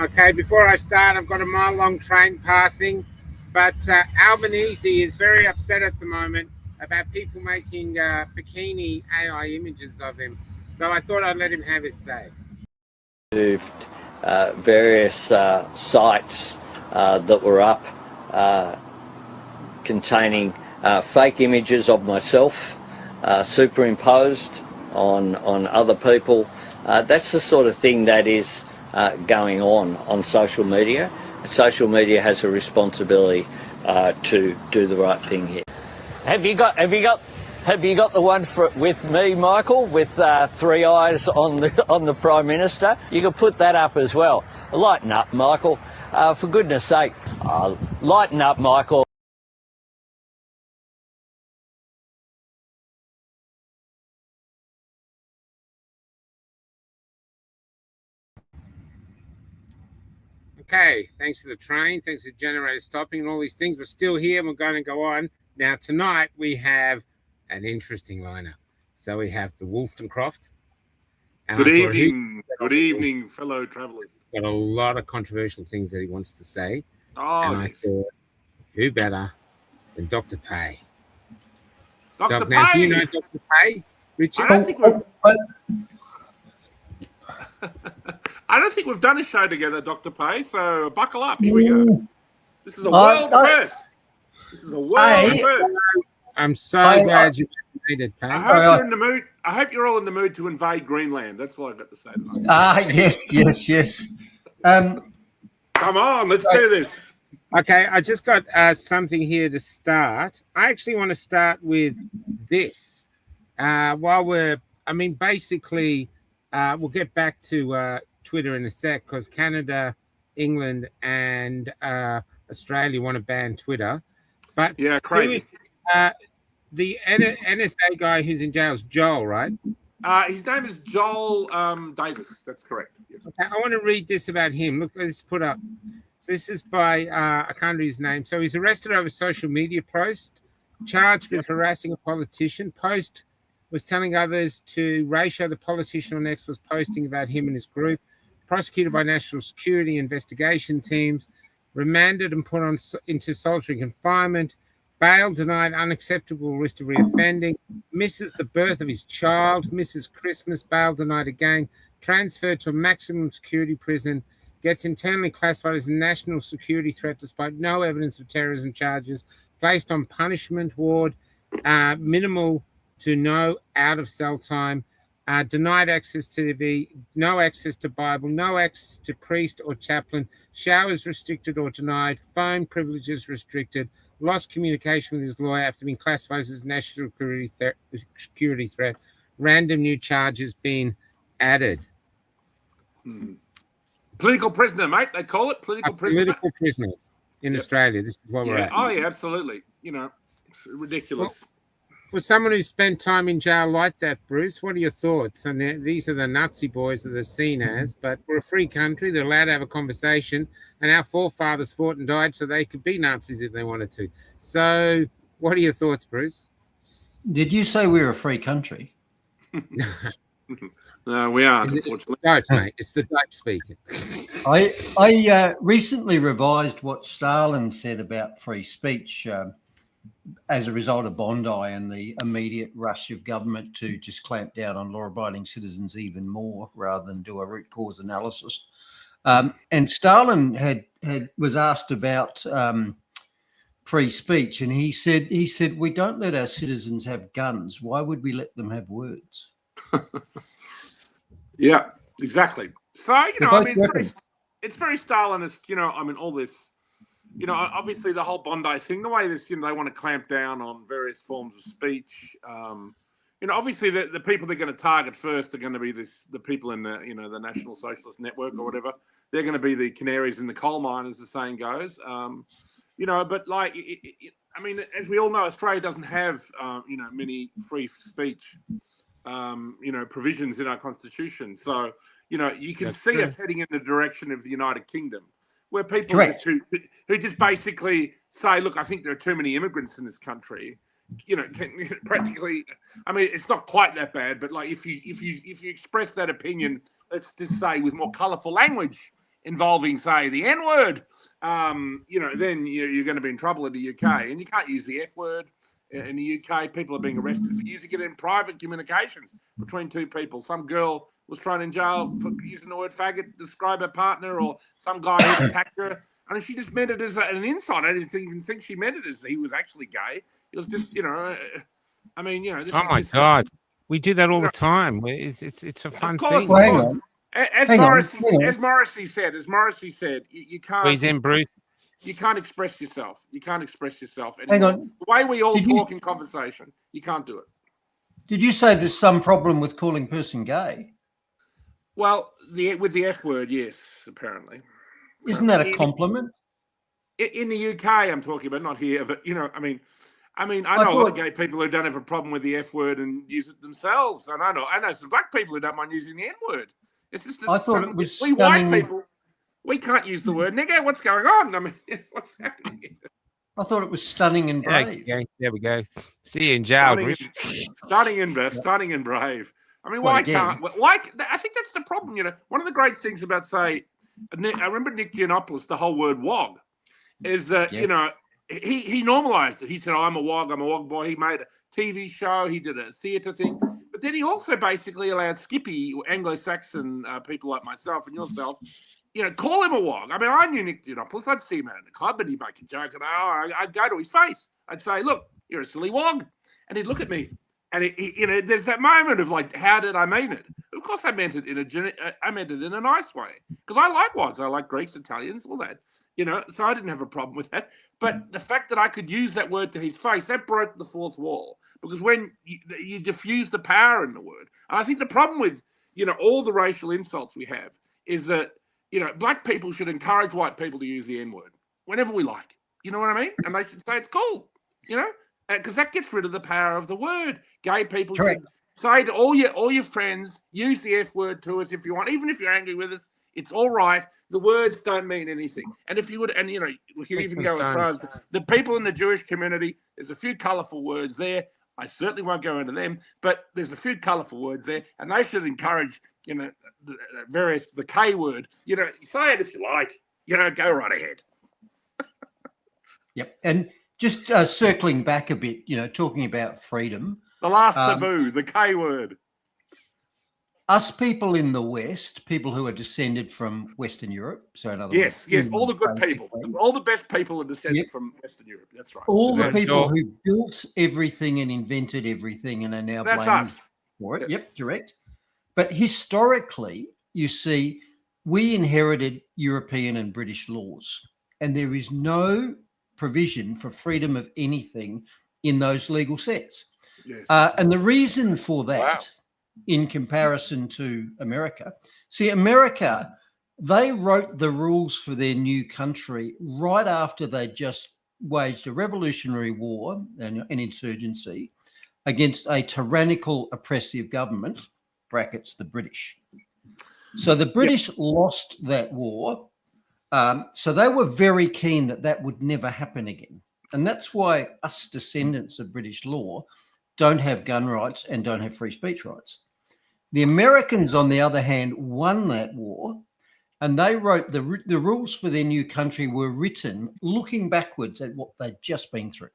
Okay, before I start, I've got a mile-long train passing, but Albanese is very upset at the moment about people making bikini AI images of him. So I thought I'd let him have his say. Moved various sites that were up containing fake images of myself superimposed on other people. That's the sort of thing that is going on social media. Social media has a responsibility to do the right thing here. Have you got the one with me, Michael, with three eyes on the Prime Minister? You can put that up as well. Lighten up, Michael. For goodness sake, lighten up, Michael. Okay, thanks to the train, thanks to the generator stopping and all these things. We're still here and we're going to go on. Now, tonight we have an interesting lineup. So we have the Wolstencroft. Good evening, fellow travellers. Got a lot of controversial things that he wants to say. Oh, I thought, who better than Dr. Paix? Dr. Now, do you know Paix. Dr. Paix, Richard? I don't think we've done a show together, Dr. Paix, so buckle up. Here we go. This is a world first. This is a world first. I'm so glad you made it, Paix. I hope you're in the mood. I hope you're all in the mood to invade Greenland. That's all I've got to say tonight. Yes. Come on, let's do this. Okay, I just got something here to start. I actually want to start with this. Basically, we'll get back to Twitter in a sec because Canada, England, and Australia want to ban Twitter. But yeah, crazy. The NSA guy who's in jail is Joel, right? His name is Joel Davis. That's correct. Yes. Okay, I want to read this about him. Look, let's put up. So this is by, I can't read his name. So he's arrested over social media post, charged with harassing a politician. Post was telling others to ratio the politician on X was posting about him and his group. Prosecuted by national security investigation teams. Remanded and put on into solitary confinement. Bail denied, unacceptable risk of reoffending. Misses the birth of his child. Misses Christmas. Bail denied again. Transferred to a maximum security prison. Gets internally classified as a national security threat despite no evidence of terrorism charges. Placed on punishment ward. Minimal to no out of cell time. Denied access to TV. No access to Bible. No access to priest or chaplain. Showers restricted or denied. Phone privileges restricted. Lost communication with his lawyer after being classified as a national security threat. Random new charges being added. Political prisoner, mate. They call it political prisoner. Political prisoner in Australia. This is what we're at. Oh, yeah, absolutely. You know, it's ridiculous. For someone who's spent time in jail like that, Bruce, what are your thoughts? And these are the Nazi boys that they're seen as, but we're a free country. They're allowed to have a conversation, and our forefathers fought and died so they could be Nazis if they wanted to. So what are your thoughts, Bruce? Did you say we're a free country? No, we aren't, unfortunately. It's the mate. It's the dope speaking. I recently revised what Stalin said about free speech as a result of Bondi and the immediate rush of government to just clamp down on law-abiding citizens even more rather than do a root cause analysis. And Stalin was asked about free speech, and he said, we don't let our citizens have guns. Why would we let them have words? Yeah, exactly. So, you know, I mean, it's very Stalinist, you know, I mean, all this, you know, obviously the whole Bondi thing, the way this, you know, they want to clamp down on various forms of speech. You know, obviously the people they're going to target first are going to be the people in the, you know, the National Socialist Network or whatever. They're going to be the canaries in the coal mine, as the saying goes. You know, but like, I mean, as we all know, Australia doesn't have, you know, many free speech, you know, provisions in our constitution. So, you know, you can see us heading in the direction of the United Kingdom, where people who just basically say, look, I think there are too many immigrants in this country. You know, practically, I mean, it's not quite that bad, but like if you express that opinion, let's just say with more colourful language, involving, say, the N-word, then you're going to be in trouble in the UK. And you can't use the F-word. In the UK, people are being arrested for using it in private communications between two people. Some girl was thrown in jail for using the word faggot to describe her partner, or some guy who attacked her. And she just meant it as an insult. I didn't even think she meant it as he was actually gay. It was just, this Oh my God. We do that all the time. It's a fun thing. Of course. As Morrissey said, you can't. He's in, Bruce. You can't express yourself. You can't express yourself anymore. Hang on. The way we all talk in conversation, you can't do it. Did you say there's some problem with calling person gay? Well, with the F word, yes, apparently. Isn't that a compliment? In the UK, I'm talking about, not here, but I know a lot of gay people who don't have a problem with the F word and use it themselves. And I know some black people who don't mind using the N word. It's just that I thought it was we white people, we can't use the word nigger. What's going on? I mean, what's happening here? I thought it was stunning and brave. Yeah, there we go. See you in jail, Stunning and brave. I mean, why can't? Why? I think that's the problem. One of the great things about, say, I remember Nick Giannopoulos, the whole word wog, is that he normalized it. He said, I'm a wog boy. He made a TV show. He did a theatre thing. But then he also basically allowed Skippy, Anglo-Saxon people like myself and yourself, call him a wog. I mean, I knew Nick Giannopoulos. I'd see him out in the club and he'd make a joke. And I'd go to his face. I'd say, look, you're a silly wog. And he'd look at me. And there's that moment of like, how did I mean it? Of course, I meant it in a nice way, because I like wogs. I like Greeks, Italians, all that. So I didn't have a problem with that. But the fact that I could use that word to his face, that broke the fourth wall, because when you diffuse the power in the word, and I think the problem with all the racial insults we have is that black people should encourage white people to use the N word whenever we like. You know what I mean? And they should say it's cool. Because that gets rid of the power of the word. Gay people should say to all your friends, use the F word to us if you want, even if you're angry with us. It's all right. The words don't mean anything. And if you would, and we can even go as far as the people in the Jewish community. There's a few colourful words there. I certainly won't go into them, but there's a few colourful words there, and they should encourage the K word. Say it if you like. Go right ahead. Yep, and just circling back a bit, talking about freedom. The last taboo, the K word. Us people in the West, people who are descended from Western Europe, so in other words, yes, all the good people, all the best people are descended from Western Europe. That's right. All the people who built everything and invented everything and are now blamed for it. Yep, correct. But historically, you see, we inherited European and British laws, and there is no provision for freedom of anything in those legal sets. Yes. And the reason for that, in comparison to America, America, they wrote the rules for their new country right after they just waged a revolutionary war and an insurgency against a tyrannical, oppressive government, brackets the British. So the British lost that war. So they were very keen that would never happen again. And that's why us descendants of British law don't have gun rights and don't have free speech rights. The Americans, on the other hand, won that war, and they wrote the rules for their new country were written looking backwards at what they'd just been through.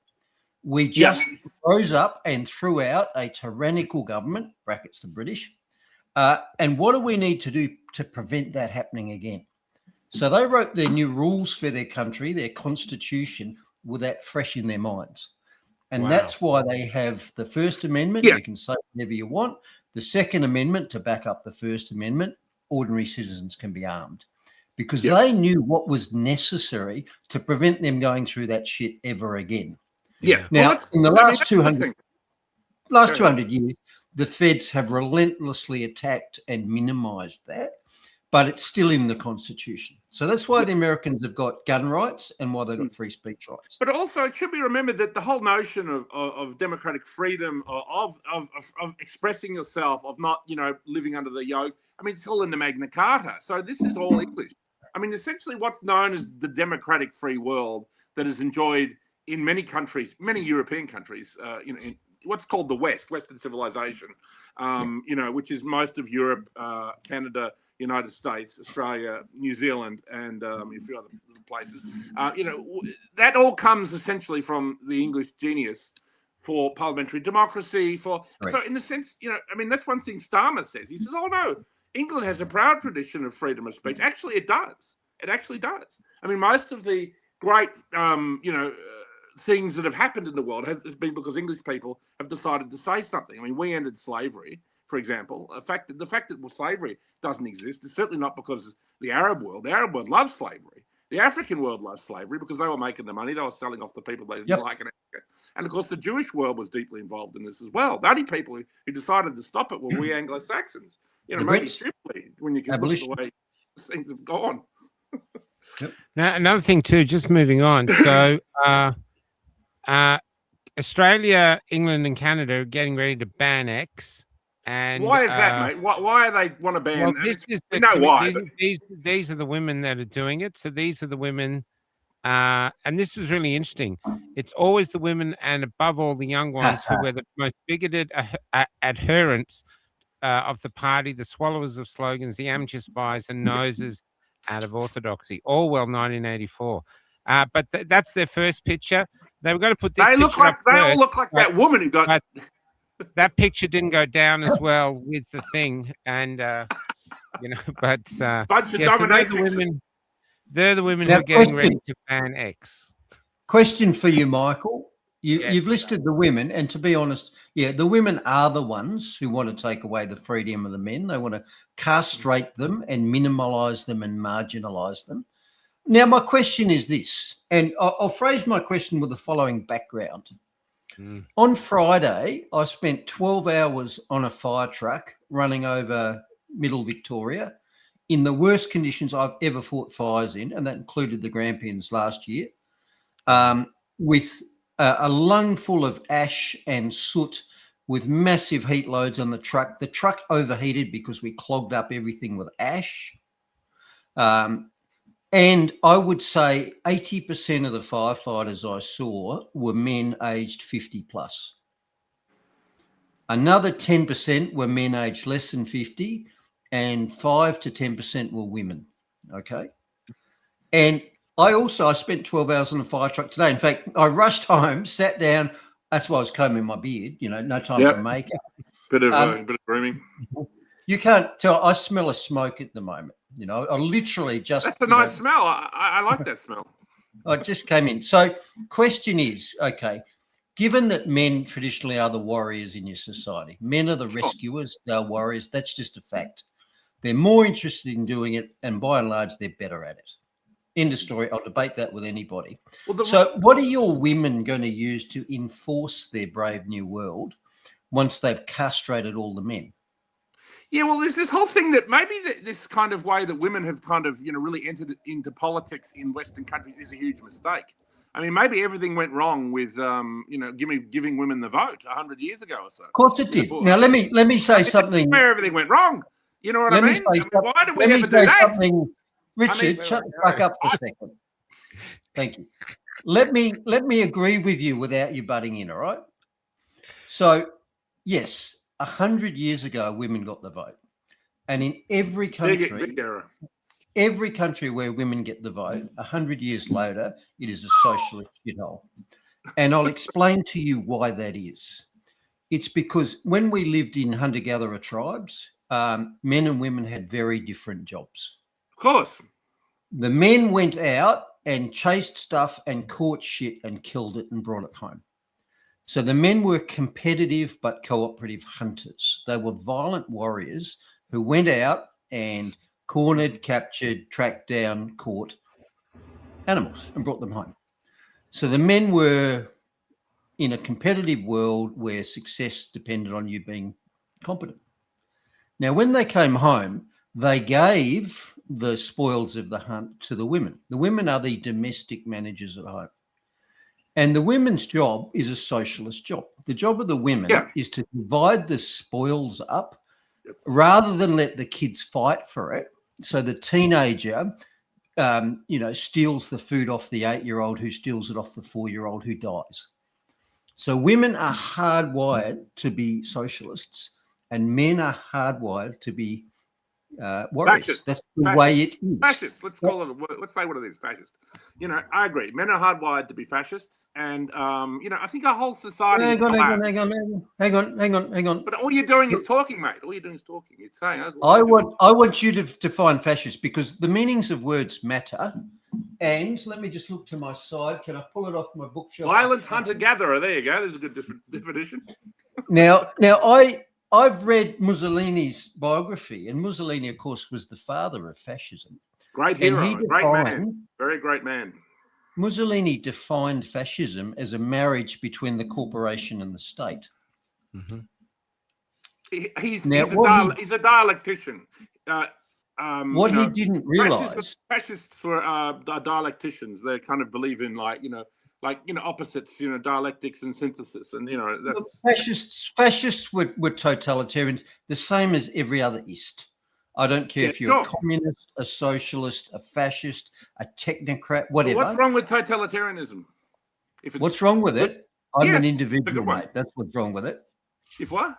We just rose up and threw out a tyrannical government, brackets the British, and what do we need to do to prevent that happening again? So they wrote their new rules for their country, their constitution, with that fresh in their minds. And that's why they have the First Amendment. You can say whatever you want. The Second Amendment, to back up the First Amendment, ordinary citizens can be armed, because they knew what was necessary to prevent them going through that shit ever again. Yeah. Now, in the last 200 years, the feds have relentlessly attacked and minimized that, but it's still in the Constitution. So that's why the Americans have got gun rights and why they've got free speech rights. But also, it should be remembered that the whole notion of democratic freedom, of expressing yourself, of not, living under the yoke, I mean, it's all in the Magna Carta. So this is all English. I mean, essentially what's known as the democratic free world that is enjoyed in many countries, many European countries, what's called the West, Western civilization, which is most of Europe, Canada, United States, Australia, New Zealand, and a few other places. That all comes essentially from the English genius for parliamentary democracy. So in the sense, that's one thing Starmer says. He says, "Oh no, England has a proud tradition of freedom of speech." Actually, it does. It actually does. I mean, most of the great, things that have happened in the world has been because English people have decided to say something. I mean, we ended slavery, for example. The fact that slavery doesn't exist is certainly not because the Arab world loves slavery. The African world loves slavery because they were making the money. They were selling off the people they didn't like in Africa. And of course, the Jewish world was deeply involved in this as well. The only people who decided to stop it were we Anglo-Saxons. Maybe stupidly when you can look at the way things have gone. Now, another thing too, just moving on. So Australia, England, and Canada are getting ready to ban X. And why is that, mate? Why are they want to ban? Well, we know why. These are the women that are doing it. So these are the women, and this was really interesting. It's always the women, and above all, the young ones who were the most bigoted adherents of the party, the swallowers of slogans, the amateur spies, and noses out of orthodoxy. Orwell, 1984. But that's their first picture. They were going to put this. They all look like that woman who got. That picture didn't go down as well with the thing, and but bunch of dominatrix. They're the women who are getting ready to ban X. Question for you, Michael. You've listed the women, and to be honest, the women are the ones who want to take away the freedom of the men. They want to castrate them and minimalise them and marginalise them. Now, my question is this, and I'll phrase my question with the following background. On Friday, I spent 12 hours on a fire truck running over Middle Victoria in the worst conditions I've ever fought fires in, and that included the Grampians last year, with a lung full of ash and soot with massive heat loads on the truck. The truck overheated because we clogged up everything with ash. And I would say 80% of the firefighters I saw were men aged 50 plus. Another 10% were men aged less than 50, and 5 to 10% were women. Okay. And I spent 12 hours on a fire truck today. In fact, I rushed home, sat down. That's why I was combing my beard, no time for makeup. Bit of grooming. You can't tell. I smell a smoke at the moment. I literally just. That's a nice smell. I like that smell. I just came in. So, question is, okay, given that men traditionally are the warriors in your society, men are the rescuers, they're warriors. That's just a fact. They're more interested in doing it, and by and large, they're better at it. End of story. I'll debate that with anybody. So, what are your women going to use to enforce their brave new world once they've castrated all the men? Yeah, well, there's this whole thing that maybe this kind of way that women have kind of, really entered into politics in Western countries is a huge mistake. I mean, maybe everything went wrong with, giving women the vote 100 years ago or so. Of course it did. Now, let me say something. Where everything went wrong. You know what I mean? Why do we ever do that? Richard, shut the fuck up for a second. Thank you. Let me agree with you without you butting in, all right? So, yes, 100 years ago, women got the vote. And in every country, every country where women get the vote, 100 years later, it is a socialist shithole. And I'll explain to you why that is. It's because when we lived in hunter-gatherer tribes, men and women had very different jobs. Of course. The men went out and chased stuff and caught shit and killed it and brought it home. So the men were competitive but cooperative hunters. They were violent warriors who went out and cornered, captured, tracked down, caught animals and brought them home. So the men were in a competitive world where success depended on you being competent. Now, when they came home, they gave the spoils of the hunt to the women. The women are the domestic managers at home. And the women's job is a socialist job. The job of the women is to divide the spoils up rather than let the kids fight for it. So the teenager, steals the food off the 8-year-old who steals it off the 4-year-old who dies. So women are hardwired to be socialists, and men are hardwired to be warriors. Fascists. That's the way it is. Fascists. Let's call it. Let's say what it is. Fascist. I agree. Men are hardwired to be fascists, and I think our whole society. Hang on. But all you're doing is talking, mate. All you're doing is talking. It's saying. I want you to define fascist, because the meanings of words matter. And let me just look to my side. Can I pull it off my bookshelf? Violent hunter-gatherer. There you go. There's a good definition. Now, I've read Mussolini's biography, and Mussolini, of course, was the father of fascism. Great hero, great man, very great man. Mussolini defined fascism as a marriage between the corporation and the state. Mm-hmm. He's a dialectician. What he didn't realize, fascists were dialecticians. They kind of believe in opposites, dialectics and synthesis, and that's fascists were totalitarians, the same as every other ist. I don't care if you're a communist, a socialist, a fascist, a technocrat, whatever. Well, what's wrong with totalitarianism? What's wrong with it? I'm an individual, mate. That's what's wrong with it. If what?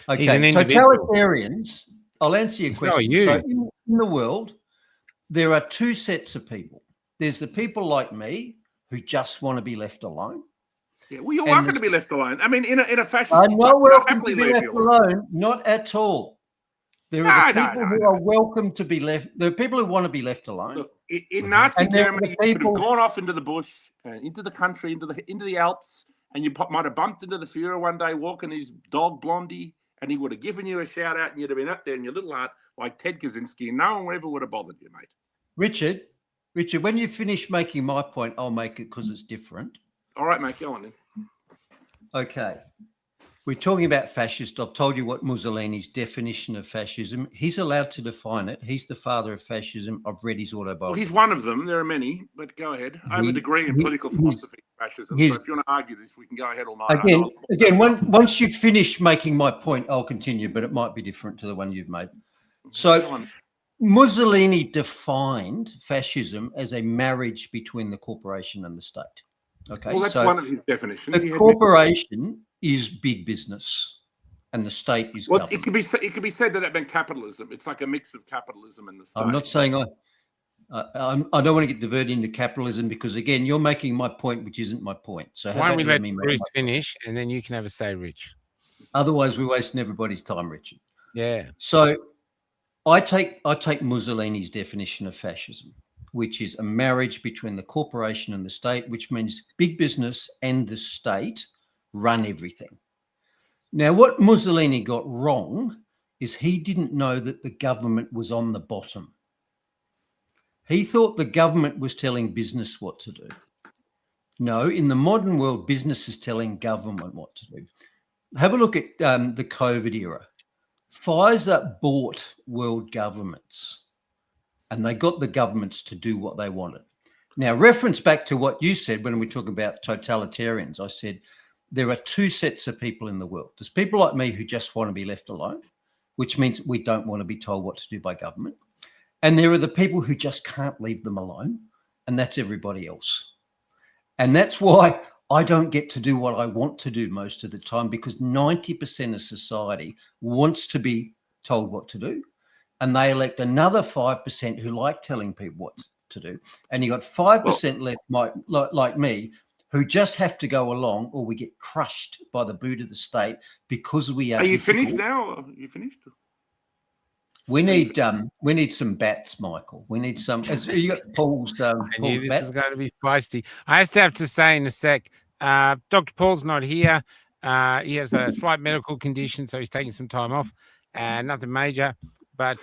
Okay, totalitarians. I'll answer your question. So in the world, there are two sets of people. There's the people like me who just want to be left alone. Yeah, well, you're welcome to be left alone. I mean, in a fascist, I'm not welcome to be left alone. Not at all. There are people who are welcome to be left. There are people who want to be left alone. Look, in Nazi Germany, you could have gone off into the bush, into the country, into the Alps, and you might have bumped into the Führer one day walking his dog Blondie, and he would have given you a shout out, and you'd have been up there in your little hut like Ted Kaczynski, and no one ever would have bothered you, mate. Richard, when you finish making my point, I'll make it because it's different. All right, mate, go on then. Okay. We're talking about fascist. I've told you what Mussolini's definition of fascism. He's allowed to define it. He's the father of fascism. I've read his autobiography. Well, he's one of them. There are many, but go ahead. I have a degree in political philosophy, fascism. So if you want to argue this, we can go ahead all night. Again, once you finish making my point, I'll continue, but it might be different to the one you've made. So Mussolini defined fascism as a marriage between the corporation and the state. Okay, well, that's one of his definitions. The corporation is big business, and the state is government. It could be said that meant capitalism. It's like a mix of capitalism and the state. I'm not saying I don't want to get diverted into capitalism, because again, you're making my point, which isn't my point. So why don't we let Bruce finish, and then you can have a say, Rich? Otherwise, we're wasting everybody's time, Richard. Yeah. So I take Mussolini's definition of fascism, which is a marriage between the corporation and the state, which means big business and the state run everything. Now, what Mussolini got wrong is he didn't know that the government was on the bottom. He thought the government was telling business what to do. No, in the modern world, business is telling government what to do. Have a look at the COVID era. Pfizer bought world governments, and they got the governments to do what they wanted. Now, reference back to what you said when we talk about totalitarians, I said there are two sets of people in the world. There's people like me who just want to be left alone, which means we don't want to be told what to do by government. And there are the people who just can't leave them alone, and that's everybody else. And that's why I don't get to do what I want to do most of the time, because 90% of society wants to be told what to do. And they elect another 5% who like telling people what to do. And you got 5% left, like me, who just have to go along, or we get crushed by the boot of the state because we are. Are you finished now? Are you finished? We need some bats, Michael. We need some. You got Paul's. I knew this was going to be feisty. I have to say in a sec. Dr. Paul's not here. He has a slight medical condition, so he's taking some time off. Nothing major, but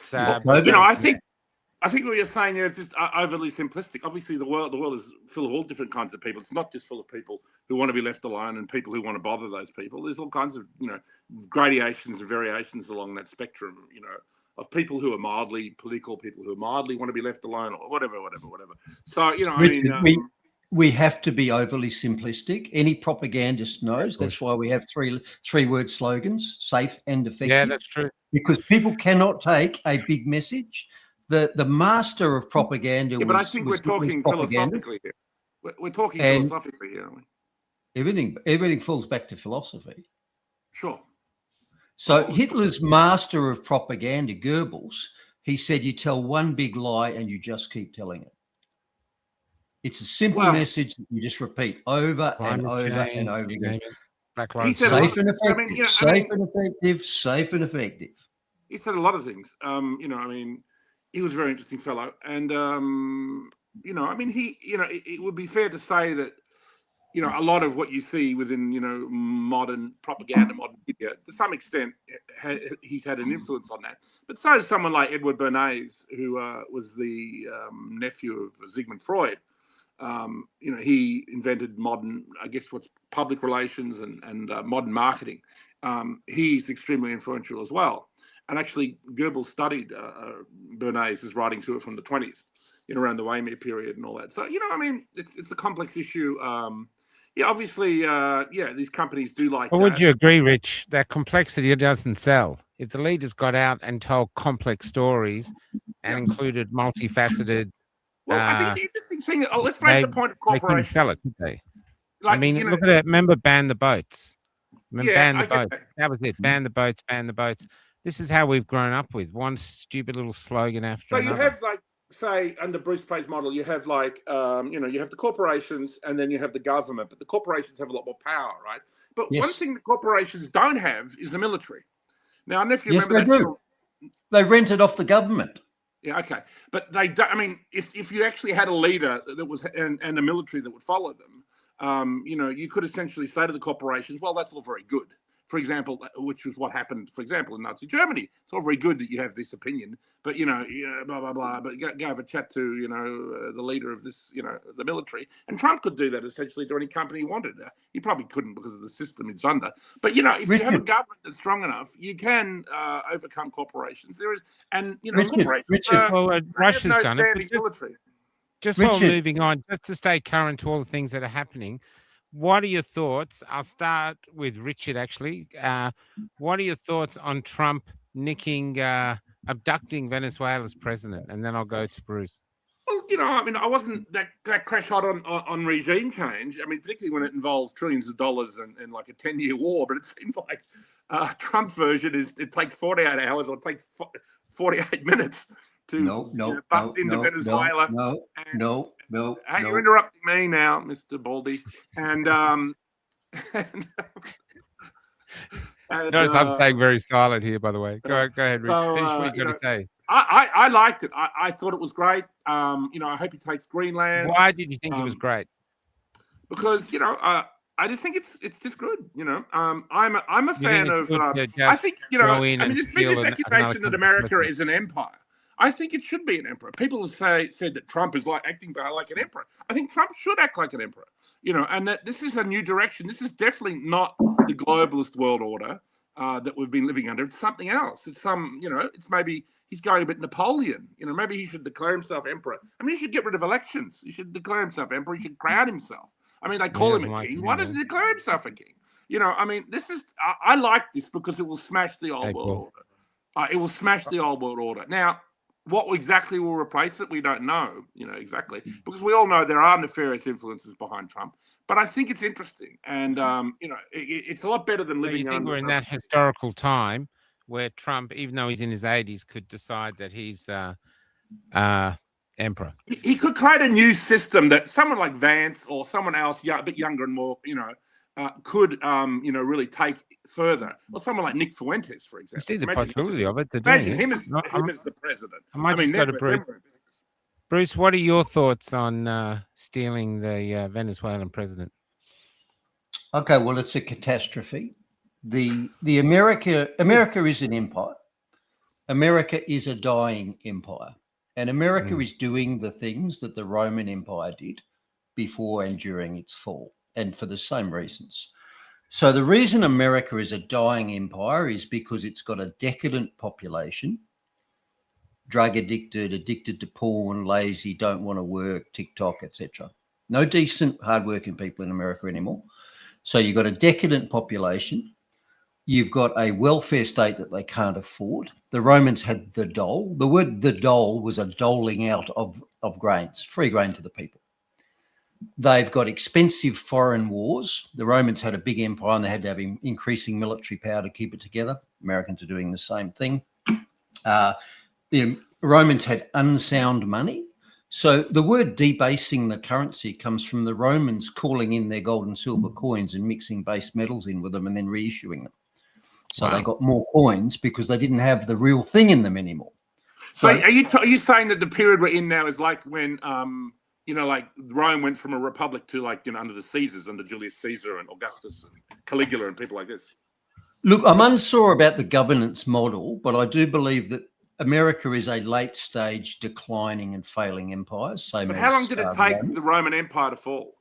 I think what you're saying there is just overly simplistic. Obviously, the world is full of all different kinds of people. It's not just full of people who want to be left alone and people who want to bother those people. There's all kinds of gradations and variations along that spectrum. Of people who are mildly political, people who mildly want to be left alone, or whatever. So Richard, we have to be overly simplistic. Any propagandist knows that's why we have three-word slogans: safe and effective. Yeah, that's true. Because people cannot take a big message. The master of propaganda. Yeah, but I think we're talking philosophically here. We're talking philosophically here, aren't we? Everything falls back to philosophy. Sure. So Hitler's master of propaganda, Goebbels, he said, you tell one big lie and you just keep telling it. It's a simple message that you just repeat over and over and over again. Safe and effective, safe and effective. He said a lot of things. He was a very interesting fellow. And, it would be fair to say that, a lot of what you see within, modern propaganda, modern media, to some extent, he's had an influence on that. But so is someone like Edward Bernays, who was the nephew of Sigmund Freud. He invented modern, I guess, what's public relations and modern marketing. He's extremely influential as well. And actually, Goebbels studied Bernays' writing to it from the 20s, around the Weimar period and all that. So, it's a complex issue. Obviously, these companies do like that. Would you agree, Rich, that complexity doesn't sell? If the leaders got out and told complex stories and included multifaceted... Well, I think the interesting thing, let's break the point of corporations. They couldn't sell it, did they? Look at it. Remember, ban the boats. Ban the boats. That was it. Ban the boats, ban the boats. This is how we've grown up with one stupid little slogan after another. So you have, say, under Bruce Paix's model, you have you have the corporations and then you have the government, but the corporations have a lot more power, right? But one thing the corporations don't have is the military. Now, I don't know if you remember that. They rent it off the government. Yeah, okay. But they don't, if you actually had a leader that was, and a military that would follow them, you could essentially say to the corporations, well, that's all very good. For example, which was what happened, for example, in Nazi Germany. It's all very good that you have this opinion, but, blah, blah, blah. But go have a chat to, the leader of this, the military. And Trump could do that essentially to any company he wanted. He probably couldn't because of the system it's under. But, if you have a government that's strong enough, you can overcome corporations. There is, and, corporations Russia's no done standing it. military. Just while moving on, just to stay current to all the things that are happening, what are your thoughts? I'll start with Richard, actually. What are your thoughts on Trump abducting Venezuela's president? And then I'll go to Bruce. Well, I wasn't that crash hot on regime change. Particularly when it involves trillions of dollars and like a 10-year war. But it seems like Trump's version it takes 48 hours or it takes 48 minutes to bust into Venezuela. No. You're interrupting me now, Mr. Baldy. And notice I'm staying very silent here, by the way. Go ahead, Rich. Finish what you got to say. I liked it. I thought it was great. I hope he takes Greenland. Why did you think it was great? Because I just think it's just good. I'm a fan of. I think there's been this accusation that America is an empire. I think it should be an emperor. People have said that Trump is acting like an emperor. I think Trump should act like an emperor, and that this is a new direction. This is definitely not the globalist world order that we've been living under. It's something else. It's it's maybe he's going a bit Napoleon. Maybe he should declare himself emperor. He should get rid of elections. He should declare himself emperor. He should crown himself. They call him a king. Why doesn't he declare himself a king? This is, I like this because it will smash the old world order. It will smash the old world order. Now, what exactly will replace it, we don't know, exactly, because we all know there are nefarious influences behind Trump. But I think it's interesting, and it's a lot better than living. So you think we're in that historical time where Trump, even though he's in his 80s, could decide that he's emperor? He could create a new system that someone like Vance or someone else, a bit younger and more, could really take further. Or someone like Nick Fuentes, for example. You see the possibility of it. Imagine him as the president. I might just go to Bruce. Bruce, what are your thoughts on stealing the Venezuelan president? Okay, well, it's a catastrophe. The America is an empire. America is a dying empire. And America is doing the things that the Roman Empire did before and during its fall, and for the same reasons. So the reason America is a dying empire is because it's got a decadent population, drug addicted to porn, lazy, don't want to work, TikTok, etc. No decent, hardworking people in America anymore. So you've got a decadent population. You've got a welfare state that they can't afford. The Romans had the dole. The word the dole was a doling out of grains, free grain to the people. They've got expensive foreign wars. The Romans had a big empire and they had to have increasing military power to keep it together. Americans are doing the same thing. The Romans had unsound money. So the word debasing the currency comes from the Romans calling in their gold and silver coins and mixing base metals in with them and then reissuing them. So they got more coins because they didn't have the real thing in them anymore. So are you saying that the period we're in now is like when like Rome went from a republic to under the Caesars, under Julius Caesar and Augustus and Caligula and people like this? Look, I'm unsure about the governance model, but I do believe that America is a late stage declining and failing empire. But how long did it take the Roman Empire to fall?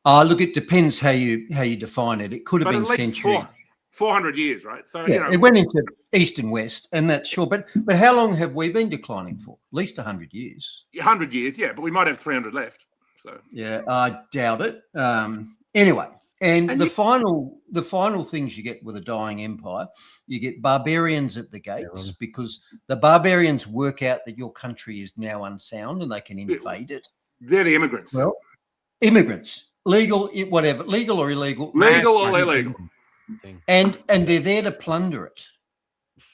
Look, it depends how you define it. It could have been centuries. 400 years, right? So it went into east and west, and that's sure. But how long have we been declining for? At least 100 years. 100 years, yeah. But we might have 300 left. So yeah, I doubt it. Anyway, and the final things you get with a dying empire, you get barbarians at the gates because the barbarians work out that your country is now unsound and they can invade it. They're the immigrants. Well, immigrants, legal, whatever, legal or illegal, legal or illegal. And they're there to plunder it.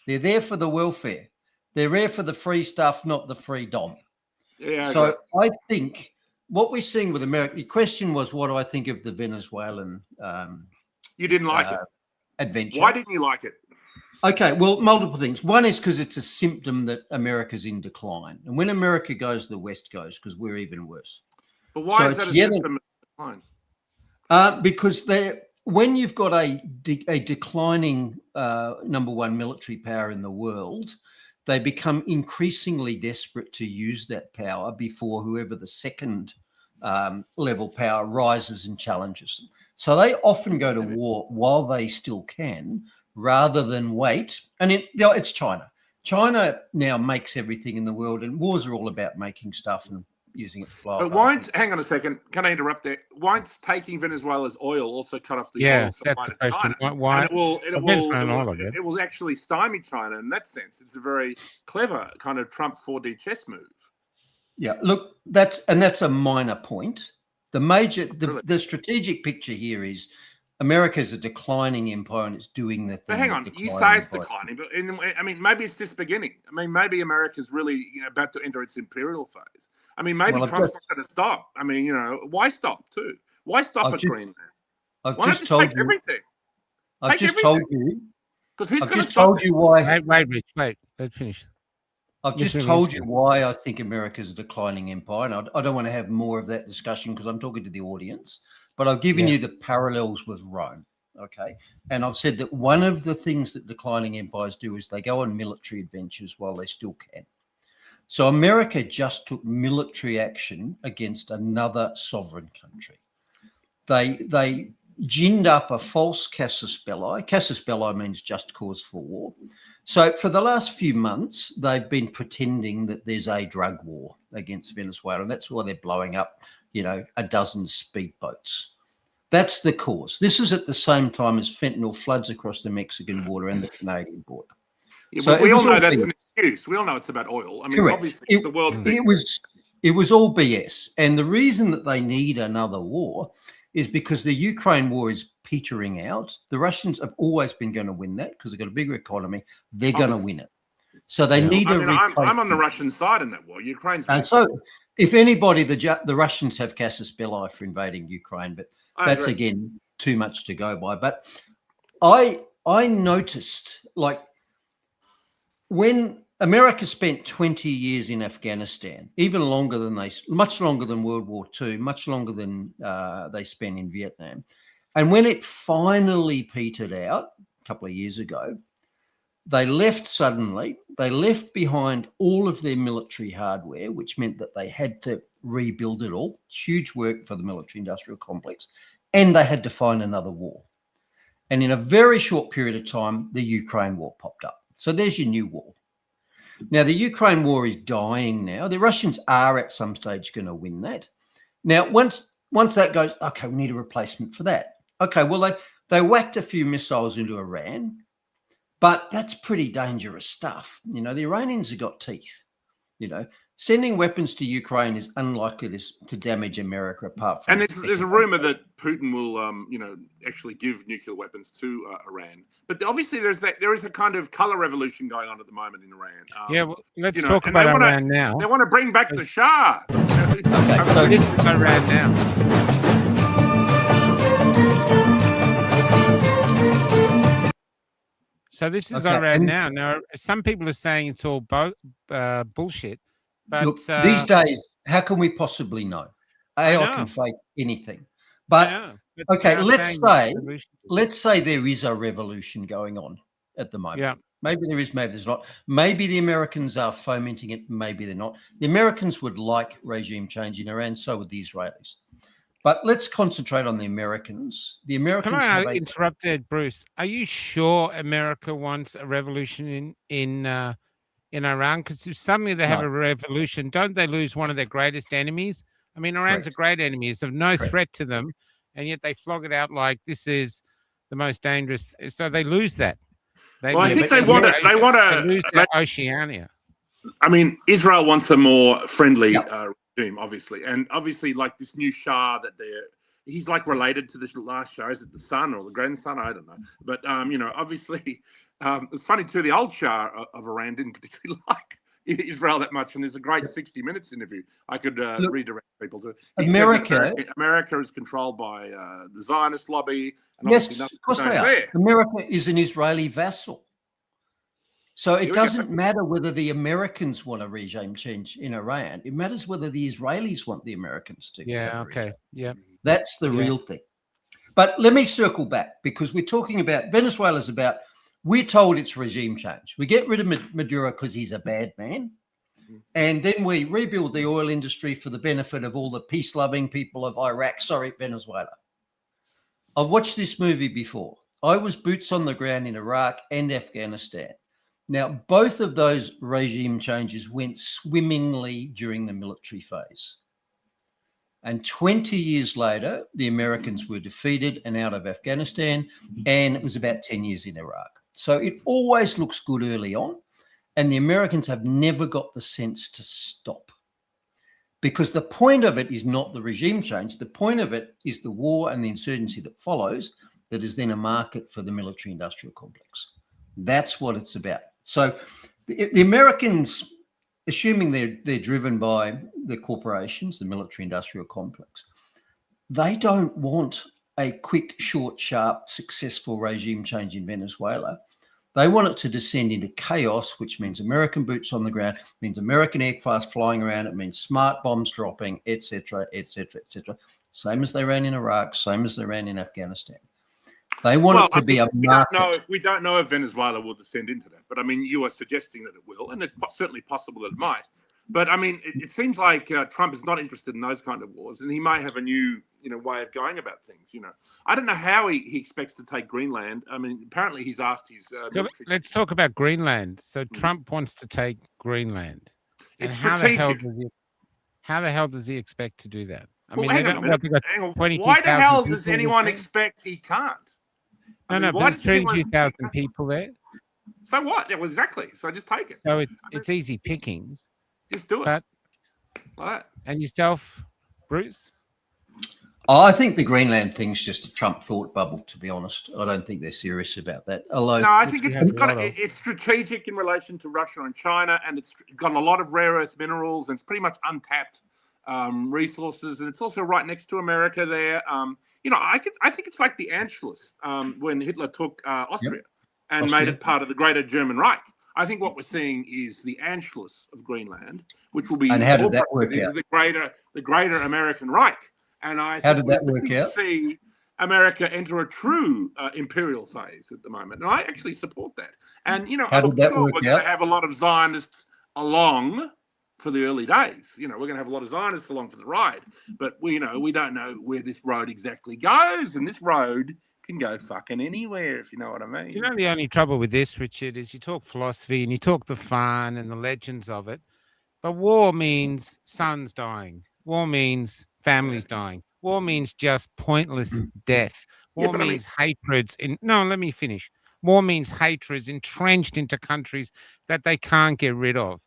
They're there for the welfare. They're there for the free stuff, not the free dom. Yeah. So I think what we're seeing with America, the question was, what do I think of the Venezuelan you didn't like it? Adventure. Why didn't you like it? Okay, well, multiple things. One is because it's a symptom that America's in decline. And when America goes, the West goes, because we're even worse. But why is that a symptom of decline? Because when you've got a declining number one military power in the world, they become increasingly desperate to use that power before whoever the second level power rises and challenges them. So they often go to war while they still can, rather than wait. And it's China. China now makes everything in the world, and wars are all about making stuff and using it. But hang on a second. Can I interrupt there? Why's taking Venezuela's oil also cut off the oil supply to China? Why? And it will actually stymie China in that sense. It's a very clever kind of Trump 4D chess move. Yeah, look, that's a minor point. The strategic picture here is America's a declining empire and it's doing the thing. But hang on, you say it's declining, but maybe it's just beginning. Maybe America's really about to enter its imperial phase. Maybe Trump's not going to stop. Why stop too? Why stop at Greenland? Why not just take everything? I've just told you. Because who's going to stop? Told you why. Wait, Rich, wait. Let's finish. I've just told you why I think America's a declining empire, and I don't want to have more of that discussion because I'm talking to the audience. But I've given you the parallels with Rome, okay? And I've said that one of the things that declining empires do is they go on military adventures while they still can. So America just took military action against another sovereign country. They ginned up a false casus belli. Casus belli means just cause for war. So for the last few months, they've been pretending that there's a drug war against Venezuela, and that's why they're blowing up a dozen speedboats. That's the cause. This is at the same time as fentanyl floods across the Mexican border and the Canadian border. Yeah, so we all know that's an excuse. We all know it's about oil. Correct. Obviously, it's the world's big. It was all BS. And the reason that they need another war is because the Ukraine war is petering out. The Russians have always been going to win that because they've got a bigger economy. They're going to win it. So they need to I'm on the Russian side in that war. Ukraine's. And so, if anybody, the Russians have casus belli for invading Ukraine, but that's again too much to go by. But I noticed, when America spent 20 years in Afghanistan, much longer than World War II, much longer than they spent in Vietnam, and when it finally petered out a couple of years ago, they left suddenly. They left behind all of their military hardware, which meant that they had to rebuild it all. Huge work for the military-industrial complex. And they had to find another war. And in a very short period of time, the Ukraine war popped up. So there's your new war. Now, the Ukraine war is dying now. The Russians are at some stage going to win that. Now, once that goes, okay, we need a replacement for that. Okay, well, they whacked a few missiles into Iran. But that's pretty dangerous stuff. The Iranians have got teeth. Sending weapons to Ukraine is unlikely to damage America apart from. And there's a rumor that Putin will, actually give nuclear weapons to Iran. But obviously, there is a kind of color revolution going on at the moment in Iran. Let's talk about Iran now. They want to bring back the Shah. So this is Iran now. So this is Iran now. Now, some people are saying it's all bullshit. But look, these days, how can we possibly know? AI can fake anything. But okay, let's say there is a revolution going on at the moment. Yeah. Maybe there is, maybe there's not. Maybe the Americans are fomenting it, maybe they're not. The Americans would like regime change in Iran, so would the Israelis. But let's concentrate on the Americans. The Americans. Can I interrupt there, Bruce? Are you sure America wants a revolution in Iran? Because if suddenly they have a revolution, don't they lose one of their greatest enemies? I mean, Iran's a great enemy. It's of no threat to them, and yet they flog it out like this is the most dangerous. So they lose that. I think they want to lose their Oceania. I mean, Israel wants a more friendly regime, obviously, and obviously, like this new Shah that he's like related to the last Shah. Is it the son or the grandson? I don't know, but obviously, it's funny too. The old Shah of Iran didn't particularly like Israel that much, and there's a great 60 Minutes interview I could redirect people to. America is controlled by the Zionist lobby. And yes, of course they are. America is an Israeli vassal. So it doesn't matter whether the Americans want a regime change in Iran. It matters whether the Israelis want the Americans to. Yeah, okay. Yeah. That's the real thing. But let me circle back, because we're talking about Venezuela's about, we're told it's regime change. We get rid of Maduro because he's a bad man. And then we rebuild the oil industry for the benefit of all the peace-loving people of Venezuela. I've watched this movie before. I was boots on the ground in Iraq and Afghanistan. Now, both of those regime changes went swimmingly during the military phase. And 20 years later, the Americans were defeated and out of Afghanistan, and it was about 10 years in Iraq. So it always looks good early on, and the Americans have never got the sense to stop. Because the point of it is not the regime change. The point of it is the war and the insurgency that follows, that is then a market for the military-industrial complex. That's what it's about. So the Americans, assuming they're driven by the corporations, the military-industrial complex, they don't want a quick, short, sharp, successful regime change in Venezuela. They want it to descend into chaos, which means American boots on the ground, means American aircraft flying around, it means smart bombs dropping, etc., etc., etc. Same as they ran in Iraq, same as they ran in Afghanistan. They want it to be a market. We don't know if Venezuela will descend into that. But, I mean, you are suggesting that it will, and it's certainly possible that it might. But, I mean, it seems like Trump is not interested in those kind of wars, and he may have a new way of going about things. I don't know how he expects to take Greenland. I mean, apparently he's asked his let's talk about Greenland. So Trump wants to take Greenland. It's strategic. How the hell does he expect to do that? I mean, hang on a minute. Why the hell does anyone expect he can't? No, but there's 32,000 people there. So what? Well, exactly. So just take it. So it's easy pickings. Just do it. But, like that. And yourself, Bruce? I think the Greenland thing's just a Trump thought bubble, to be honest. I don't think they're serious about that. Although, no, I think it's strategic in relation to Russia and China, and it's got a lot of rare earth minerals, and it's pretty much untapped resources, and it's also right next to America there. I think it's like the Anschluss when Hitler took Austria and made it part of the Greater German Reich. I think what we're seeing is the Anschluss of Greenland, which will be and how did that work out? The Greater American Reich. And I think how did that work out? See America enter a true imperial phase at the moment, and I actually support that. And how did that work we're going to have a lot of Zionists along for the early days. We're going to have a lot of Zionists along for the ride, but we don't know where this road exactly goes, and this road can go fucking anywhere, if you know what I mean. The only trouble with this, Richard, is you talk philosophy and you talk the fun and the legends of it, but war means sons dying. War means families dying. War means just pointless death. War means hatreds. Let me finish. War means hatreds entrenched into countries that they can't get rid of.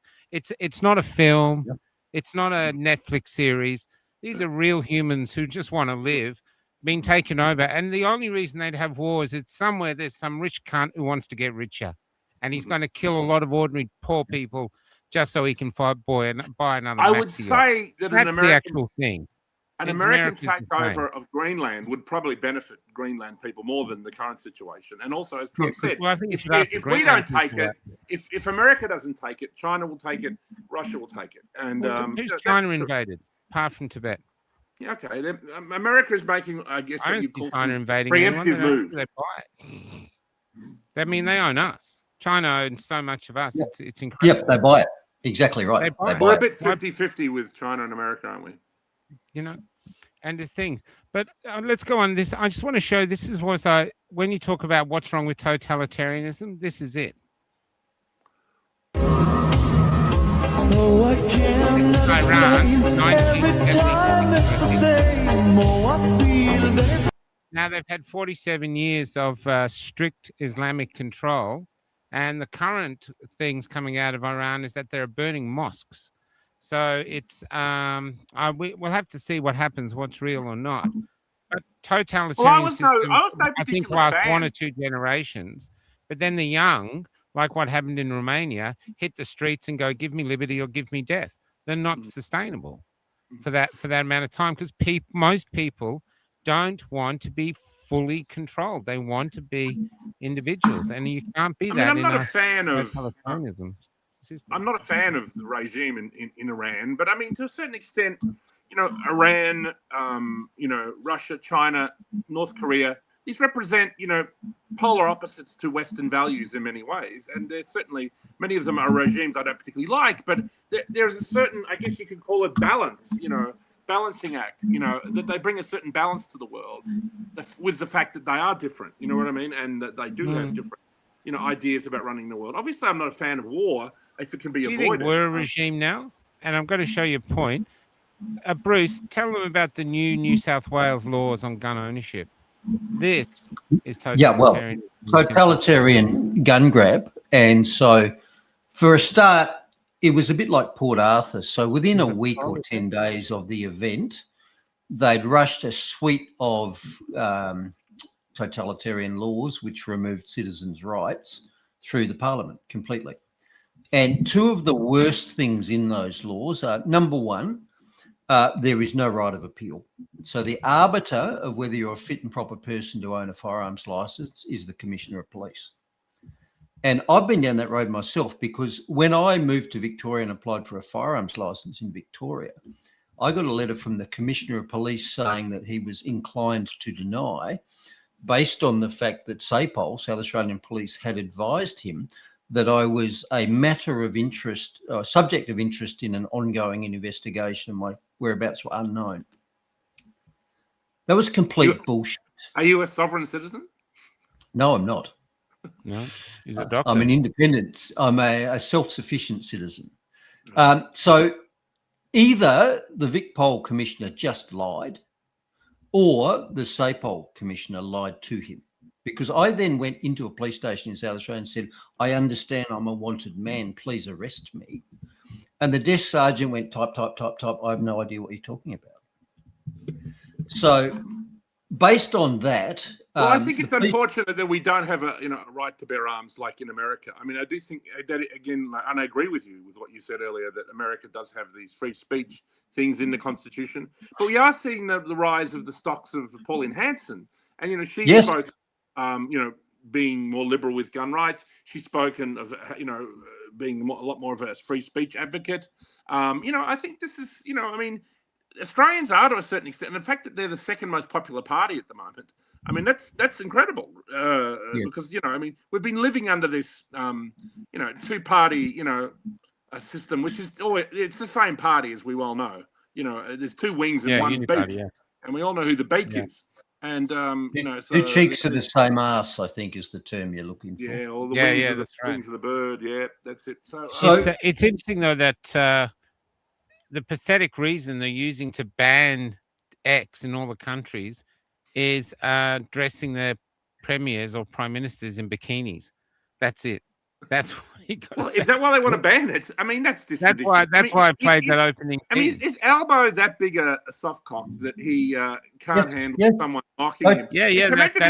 It's not a film. Yep. It's not a Netflix series. These are real humans who just want to live, being taken over. And the only reason they'd have wars is somewhere there's some rich cunt who wants to get richer, and he's going to kill a lot of ordinary poor people just so he can buy another. I would maxi yacht. say that That's the actual thing. an It's American America's insane. takeover of Greenland would probably benefit Greenland people more than the current situation. And also, as Trump said, Well, I think you if should ask the we don't Greenland take people it, if America doesn't take it, China will take it, Russia will take it. And who's China invaded, apart from Tibet? Yeah, okay. America is making, I guess, I what don't you see call China invading anyone. preemptive moves. They buy it. I mean, they own us. China owns so much of us. Yep. It's incredible. Yep, they buy it. Exactly right. They buy it. We're a it. bit 50-50 with China and America, aren't we? You know, and the thing. But let's go on this. I just want to show this is what when you talk about what's wrong with totalitarianism, this is it. Iran, 1970. Now they've had 47 years of strict Islamic control, and the current things coming out of Iran is that they're burning mosques. So it's we'll have to see what happens, what's real or not. But totalitarian systems, I think, last 1 or 2 generations. But then the young, like what happened in Romania, hit the streets and go, "Give me liberty or give me death." They're not sustainable for that amount of time, because most people don't want to be fully controlled. They want to be individuals, and you can't be that. I'm not a fan of totalitarianism. I'm not a fan of the regime in Iran, but I mean, to a certain extent, Iran, Russia, China, North Korea, these represent, polar opposites to Western values in many ways. And there's certainly, many of them are regimes I don't particularly like, but there's a certain, I guess you could call it balance, balancing act, that they bring a certain balance to the world with the fact that they are different, you know what I mean? And that they do have different, ideas about running the world. Obviously, I'm not a fan of war if it can be avoided. Do you think we're a regime now? And I'm going to show you a point. Bruce, tell them about the New South Wales laws on gun ownership. This is totalitarian. Totalitarian gun grab. And so for a start, it was a bit like Port Arthur. So within a week or 10 days of the event, they'd rushed a suite of totalitarian laws which removed citizens' rights through the parliament completely. And 2 of the worst things in those laws are, number 1, there is no right of appeal. So the arbiter of whether you're a fit and proper person to own a firearms license is the Commissioner of Police. And I've been down that road myself, because when I moved to Victoria and applied for a firearms license in Victoria, I got a letter from the Commissioner of Police saying that he was inclined to deny, based on the fact that SAPOL, South Australian Police, had advised him that I was a matter of interest, subject of interest in an ongoing investigation, and my whereabouts were unknown. That was complete bullshit. Are you a sovereign citizen? No, I'm not. No, he's a doctor. I'm an independent. I'm a self-sufficient citizen. So either the VicPol commissioner just lied, or the SAPOL commissioner lied to him. Because I then went into a police station in South Australia and said, "I understand I'm a wanted man, please arrest me." And the desk sergeant went, type. I have no idea what you're talking about. So based on that... Well, I think it's unfortunate that we don't have a right to bear arms like in America. I mean, I do think that, again, and I agree with you with what you said earlier, that America does have these free speech things in the Constitution. But we are seeing the rise of the stocks of Pauline Hanson. And, she spoke, being more liberal with gun rights. She's spoken of, being a lot more of a free speech advocate. I think this is, Australians are to a certain extent, and the fact that they're the second most popular party at the moment, I mean, that's incredible because, we've been living under this, two-party, system, which is it's the same party, as we well know. There's 2 wings and one beak, and we all know who the beak is. And, so 2 cheeks of the same ass, I think, is the term you're looking for. Yeah, or the wings of the bird. Yeah, that's it. So it's interesting, though, that the pathetic reason they're using to ban X in all the countries is dressing their premiers or prime ministers in bikinis. That's it. That's why he got. Well, is that why they want to ban it? I mean, that's just That's why. ridiculous. That's why I played that opening. I mean, is Albo that big a soft cock that he can't handle someone mocking him? Yeah. Imagine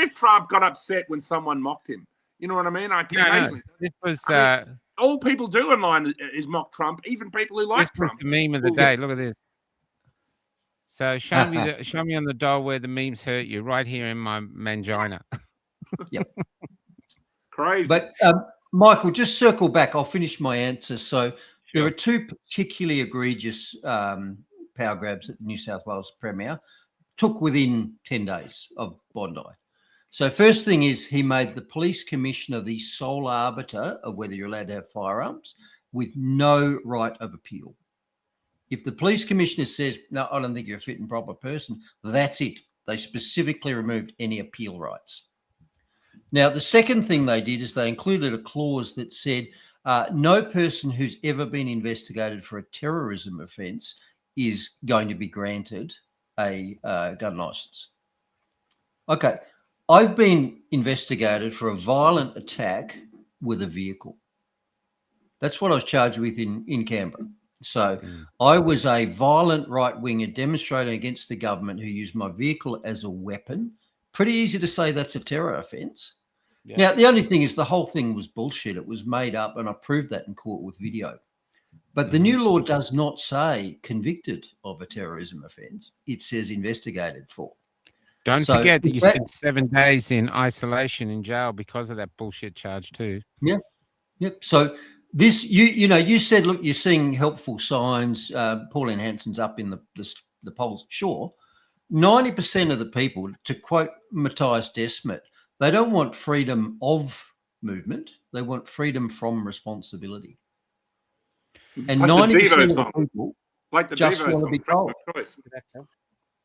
if Trump got upset when someone mocked him. You know what I mean? I can imagine. This was all people do online is mock Trump, even people who like Trump. The meme of the day. Look at this. So show me on the dial where the memes hurt you. Right here in my mangina. Yep. Crazy. But Michael, just circle back. I'll finish my answer. So there are two particularly egregious power grabs that the New South Wales Premier took within 10 days of Bondi. So first thing is he made the police commissioner the sole arbiter of whether you're allowed to have firearms with no right of appeal. If the police commissioner says, no, I don't think you're a fit and proper person, that's it. They specifically removed any appeal rights. Now, the second thing they did is they included a clause that said no person who's ever been investigated for a terrorism offence is going to be granted a gun licence. Okay, I've been investigated for a violent attack with a vehicle. That's what I was charged with in Canberra. So I was a violent right-winger demonstrating against the government who used my vehicle as a weapon. Pretty easy to say that's a terror offence. Yeah. Now, the only thing is the whole thing was bullshit. It was made up, and I proved that in court with video. But the new law does not say convicted of a terrorism offence. It says investigated for. Don't forget that you spent 7 days in isolation in jail because of that bullshit charge too. Yeah. Yep. So this, you said, look, you're seeing helpful signs. Pauline Hanson's up in the polls. Sure. 90% of the people, to quote Matthias Desmet, they don't want freedom of movement. They want freedom from responsibility. And 90% of the people just want to be told.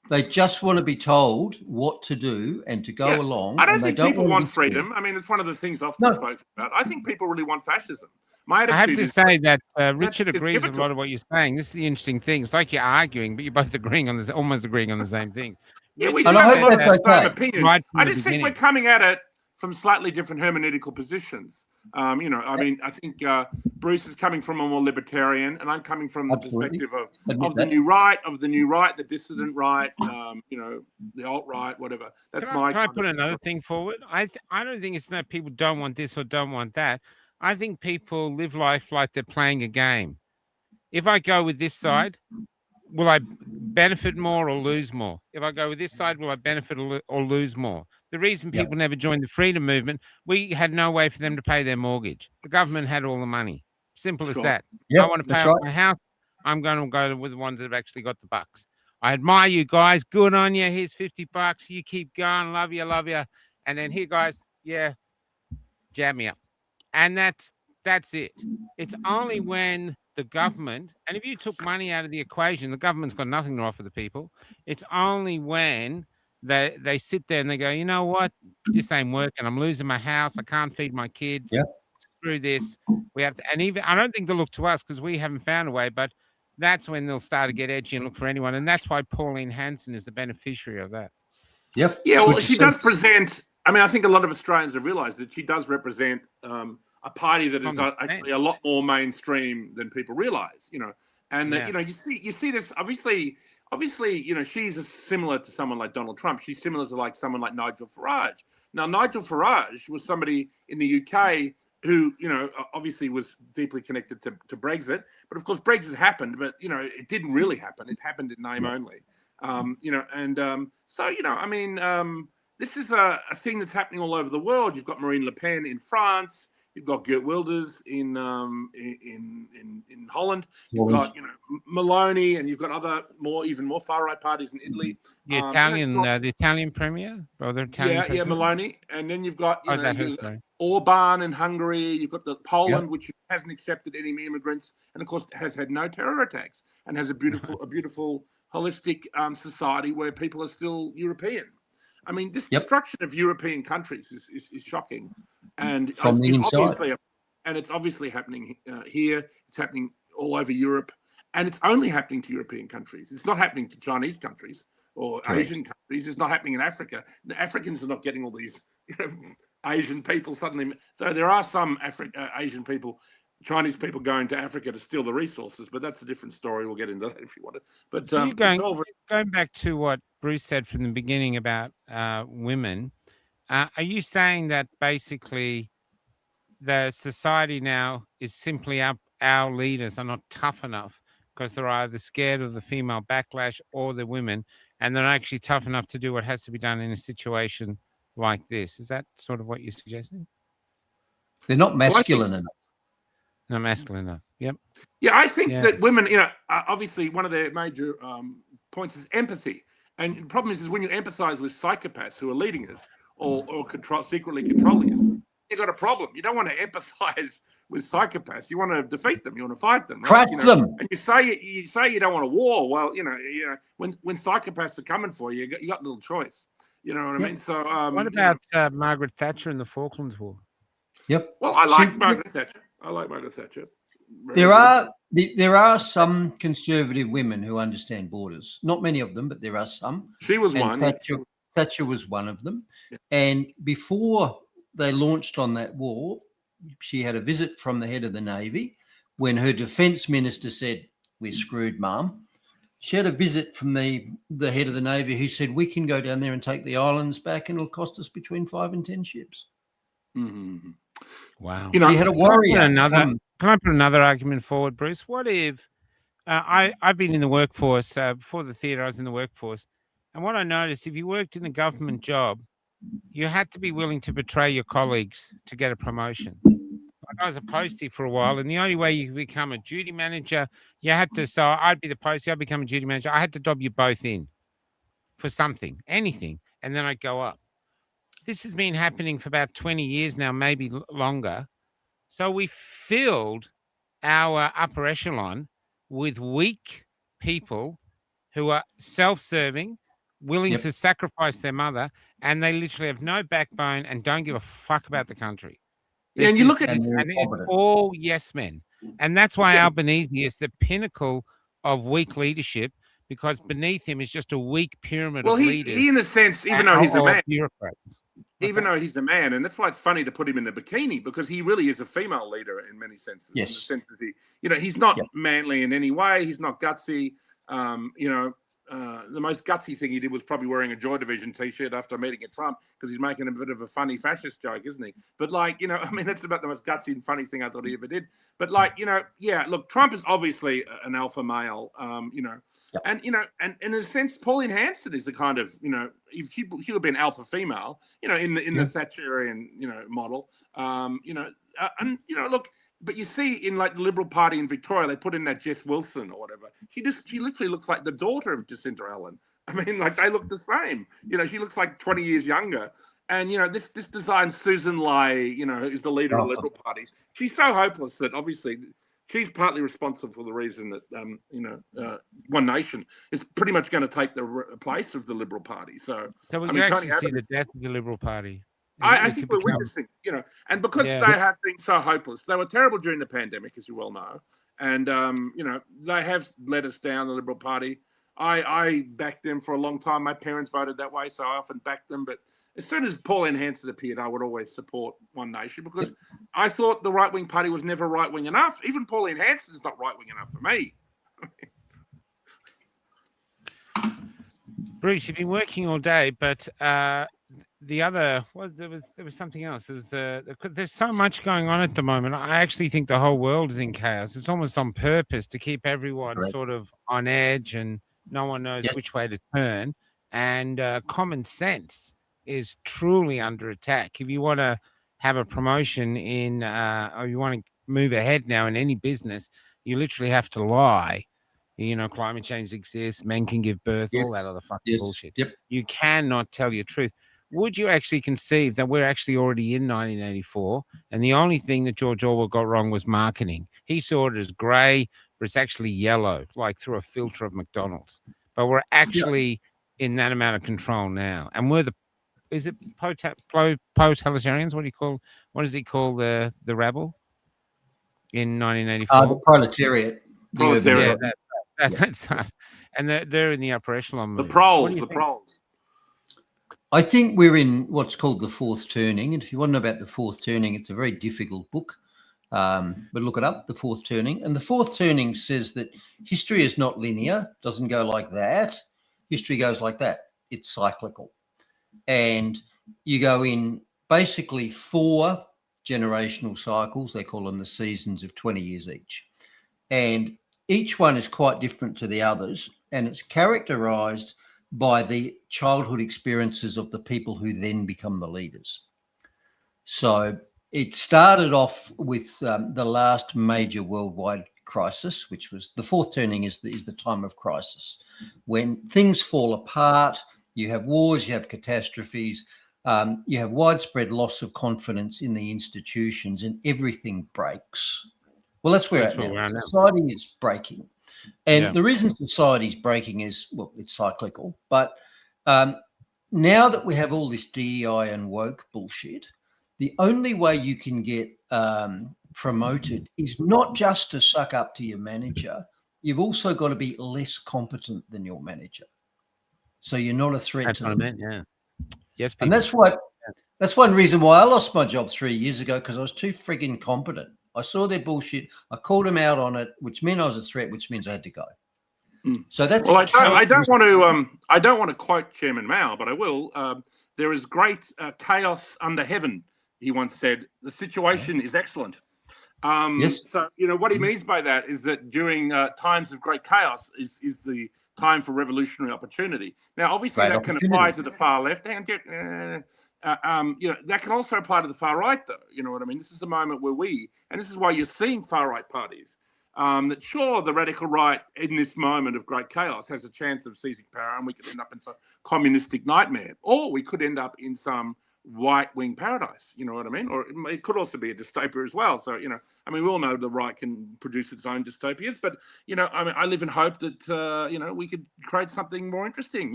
They just want to be told what to do and to go along. I don't think people want freedom. I mean, it's one of the things I've spoken about. I think people really want fascism. I have to say that Richard agrees with a lot of what you're saying. This is the interesting thing. It's like you're arguing, but you're both agreeing on this, almost agreeing on the same thing. Yeah, we do have a lot of the same opinions. I just think we're coming at it from slightly different hermeneutical positions. I mean, I think Bruce is coming from a more libertarian, and I'm coming from the perspective of the new right, the dissident right, the alt-right, whatever. That's Can I put another thing forward? I don't think it's that people don't want this or don't want that. I think people live life like they're playing a game. If I go with this side, will I benefit more or lose more? If I go with this side, will I benefit or lose more? The reason people never joined the freedom movement, we had no way for them to pay their mortgage. The government had all the money. Simple as that. I want to pay off my house. I'm going to go with the ones that have actually got the bucks. I admire you guys. Good on you. Here's $50. You keep going. Love you. And then here, guys. Yeah, jam me up. And that's it. It's only when the government, and if you took money out of the equation, the government's got nothing to offer the people. It's only when they sit there and they go, you know what, this ain't working. I'm losing my house. I can't feed my kids. Screw this. We have to, and even I don't think they'll look to us because we haven't found a way, but that's when they'll start to get edgy and look for anyone. And that's why Pauline Hanson is the beneficiary of that. Yeah, well, she does present. I mean, I think a lot of Australians have realised that she does represent a party that is actually a lot more mainstream than people realise, and that, you see this, obviously, she's similar to someone like Donald Trump. She's similar to like someone like Nigel Farage. Now, Nigel Farage was somebody in the UK who, obviously was deeply connected to Brexit, but of course Brexit happened, but, it didn't really happen. It happened in name only, this is a thing that's happening all over the world. You've got Marine Le Pen in France. You've got Geert Wilders in Holland. You've got Maloney, and you've got other even more far right parties in Italy. The Italian premier, or the Italian Maloney, and then you've got Orban in Hungary. You've got the Poland, which hasn't accepted any immigrants, and of course has had no terror attacks, and has a beautiful holistic society where people are still European. I mean, this destruction of European countries is shocking, and from the inside. It's obviously happening here. It's happening all over Europe, and it's only happening to European countries. It's not happening to Chinese countries or Asian countries. It's not happening in Africa. The Africans are not getting all these Asian people suddenly. Though there are some Asian people, Chinese people going to Africa to steal the resources, but that's a different story. We'll get into that if you want to. But so you're going back to what Bruce said from the beginning about women. Are you saying that basically the society now is simply our leaders are not tough enough because they're either scared of the female backlash or the women, and they're actually tough enough to do what has to be done in a situation like this? Is that sort of what you're suggesting? They're not masculine enough. Not masculine enough. Yep. Yeah, I think that women, obviously one of their major points is empathy. And the problem is when you empathize with psychopaths who are leading us or secretly controlling us, you got a problem. You don't want to empathize with psychopaths. You want to defeat them. You want to fight them. Right? Crack them. And you say you don't want a war. Well, when psychopaths are coming for you, you got little choice. You know what I mean? So, what about Margaret Thatcher and the Falklands War? Yep. Well, I like Margaret Thatcher. There are some conservative women who understand borders. Not many of them, but there are some. She was one. Thatcher was one of them. Yeah. And before they launched on that war, she had a visit from the head of the Navy when her defence minister said, "We're screwed, Mum." She had a visit from the head of the Navy who said, "We can go down there and take the islands back and it'll cost us between 5 and 10 ships." Mm-hmm. Wow. She had a warrior. Can I put another argument forward, Bruce? What if I've been in the workforce before the theatre? I was in the workforce, and what I noticed, if you worked in a government job, you had to be willing to betray your colleagues to get a promotion. I was a postie for a while, and the only way you could become a duty manager, you had to. So I'd be the postie, I'd become a duty manager. I had to dob you both in for something, anything, and then I'd go up. This has been happening for about 20 years now, maybe longer. So we filled our upper echelon with weak people who are self-serving, willing to sacrifice their mother, and they literally have no backbone and don't give a fuck about the country. And you look at it's all yes men. And that's why Albanese is the pinnacle of weak leadership, because beneath him is just a weak pyramid of leaders. He, in a sense, even though he's a man, bureaucrats. Even though he's the man, and that's why it's funny to put him in a bikini, because he really is a female leader in many senses. Yes. In the sense that he's not manly in any way. He's not gutsy. The most gutsy thing he did was probably wearing a Joy Division T-shirt after meeting at Trump, because he's making a bit of a funny fascist joke, isn't he? But that's about the most gutsy and funny thing I thought he ever did. But look, Trump is obviously an alpha male, and in a sense, Pauline Hanson is the kind of, if she would be an alpha female, in the Thatcherian, model, look. But you see, in like the Liberal Party in Victoria, they put in that Jess Wilson or whatever. She literally looks like the daughter of Jacinta Allen. I mean, like they look the same. She looks like 20 years younger. And this design Susan Lai, is the leader of the Liberal Party. She's so hopeless that obviously she's partly responsible for the reason that One Nation is pretty much going to take the place of the Liberal Party. So we can actually see the death of the Liberal Party. I think we're witnessing, and because they have been so hopeless, they were terrible during the pandemic, as you well know, and they have let us down, the Liberal Party. I backed them for a long time. My parents voted that way, so I often backed them. But as soon as Pauline Hanson appeared, I would always support One Nation, because I thought the right-wing party was never right-wing enough. Even Pauline Hanson is not right-wing enough for me. Bruce, you've been working all day, but there was something else. There's so much going on at the moment. I actually think the whole world is in chaos. It's almost on purpose to keep everyone sort of on edge, and no one knows which way to turn. And common sense is truly under attack. If you want to have a promotion or you want to move ahead now in any business, you literally have to lie. Climate change exists, men can give birth, all that other fucking bullshit. Yep. You cannot tell your truth. Would you actually conceive that we're actually already in 1984, and the only thing that George Orwell got wrong was marketing? He saw it as grey, but it's actually yellow, like through a filter of McDonald's. But we're actually in that amount of control now. And is it proletarians? What does he call the rabble in 1984? The proletariat. Proletariat. That's us. And they're in the upper echelon. The proles. I think we're in what's called the fourth turning. And if you want to know about the fourth turning, it's a very difficult book. But look it up, the fourth turning. And the fourth turning says that history is not linear, doesn't go like that. History goes like that. It's cyclical. And you go in basically 4 generational cycles. They call them the seasons of 20 years each. And each one is quite different to the others. And it's characterized by the childhood experiences of the people who then become the leaders. So it started off with the last major worldwide crisis, which was the fourth turning is the time of crisis, when things fall apart, you have wars, you have catastrophes, you have widespread loss of confidence in the institutions and everything breaks. Well, that's where we're at now. Society is breaking. And the reason society is breaking is, well, it's cyclical. But now that we have all this DEI and woke bullshit, the only way you can get promoted is not just to suck up to your manager. You've also got to be less competent than your manager. So you're not a threat to them. That's what I meant, yeah. Yes, and that's one reason why I lost my job 3 years ago, because I was too frigging competent. I saw their bullshit. I called them out on it, which meant I was a threat, which means I had to go. So that's well. I don't want to quote Chairman Mao, but I will. There is great chaos under heaven. He once said the situation is excellent. Yes. So what he means by that is that during times of great chaos is the time for revolutionary opportunity. Now, obviously, that can apply to the far left, and that can also apply to the far right, though. You know what I mean? This is a moment where and this is why you're seeing far right parties. That sure, the radical right in this moment of great chaos has a chance of seizing power, and we could end up in some communistic nightmare, or we could end up in some right-wing paradise. You know what I mean? Or it could also be a dystopia as well. So we all know the right can produce its own dystopias, but I live in hope that we could create something more interesting.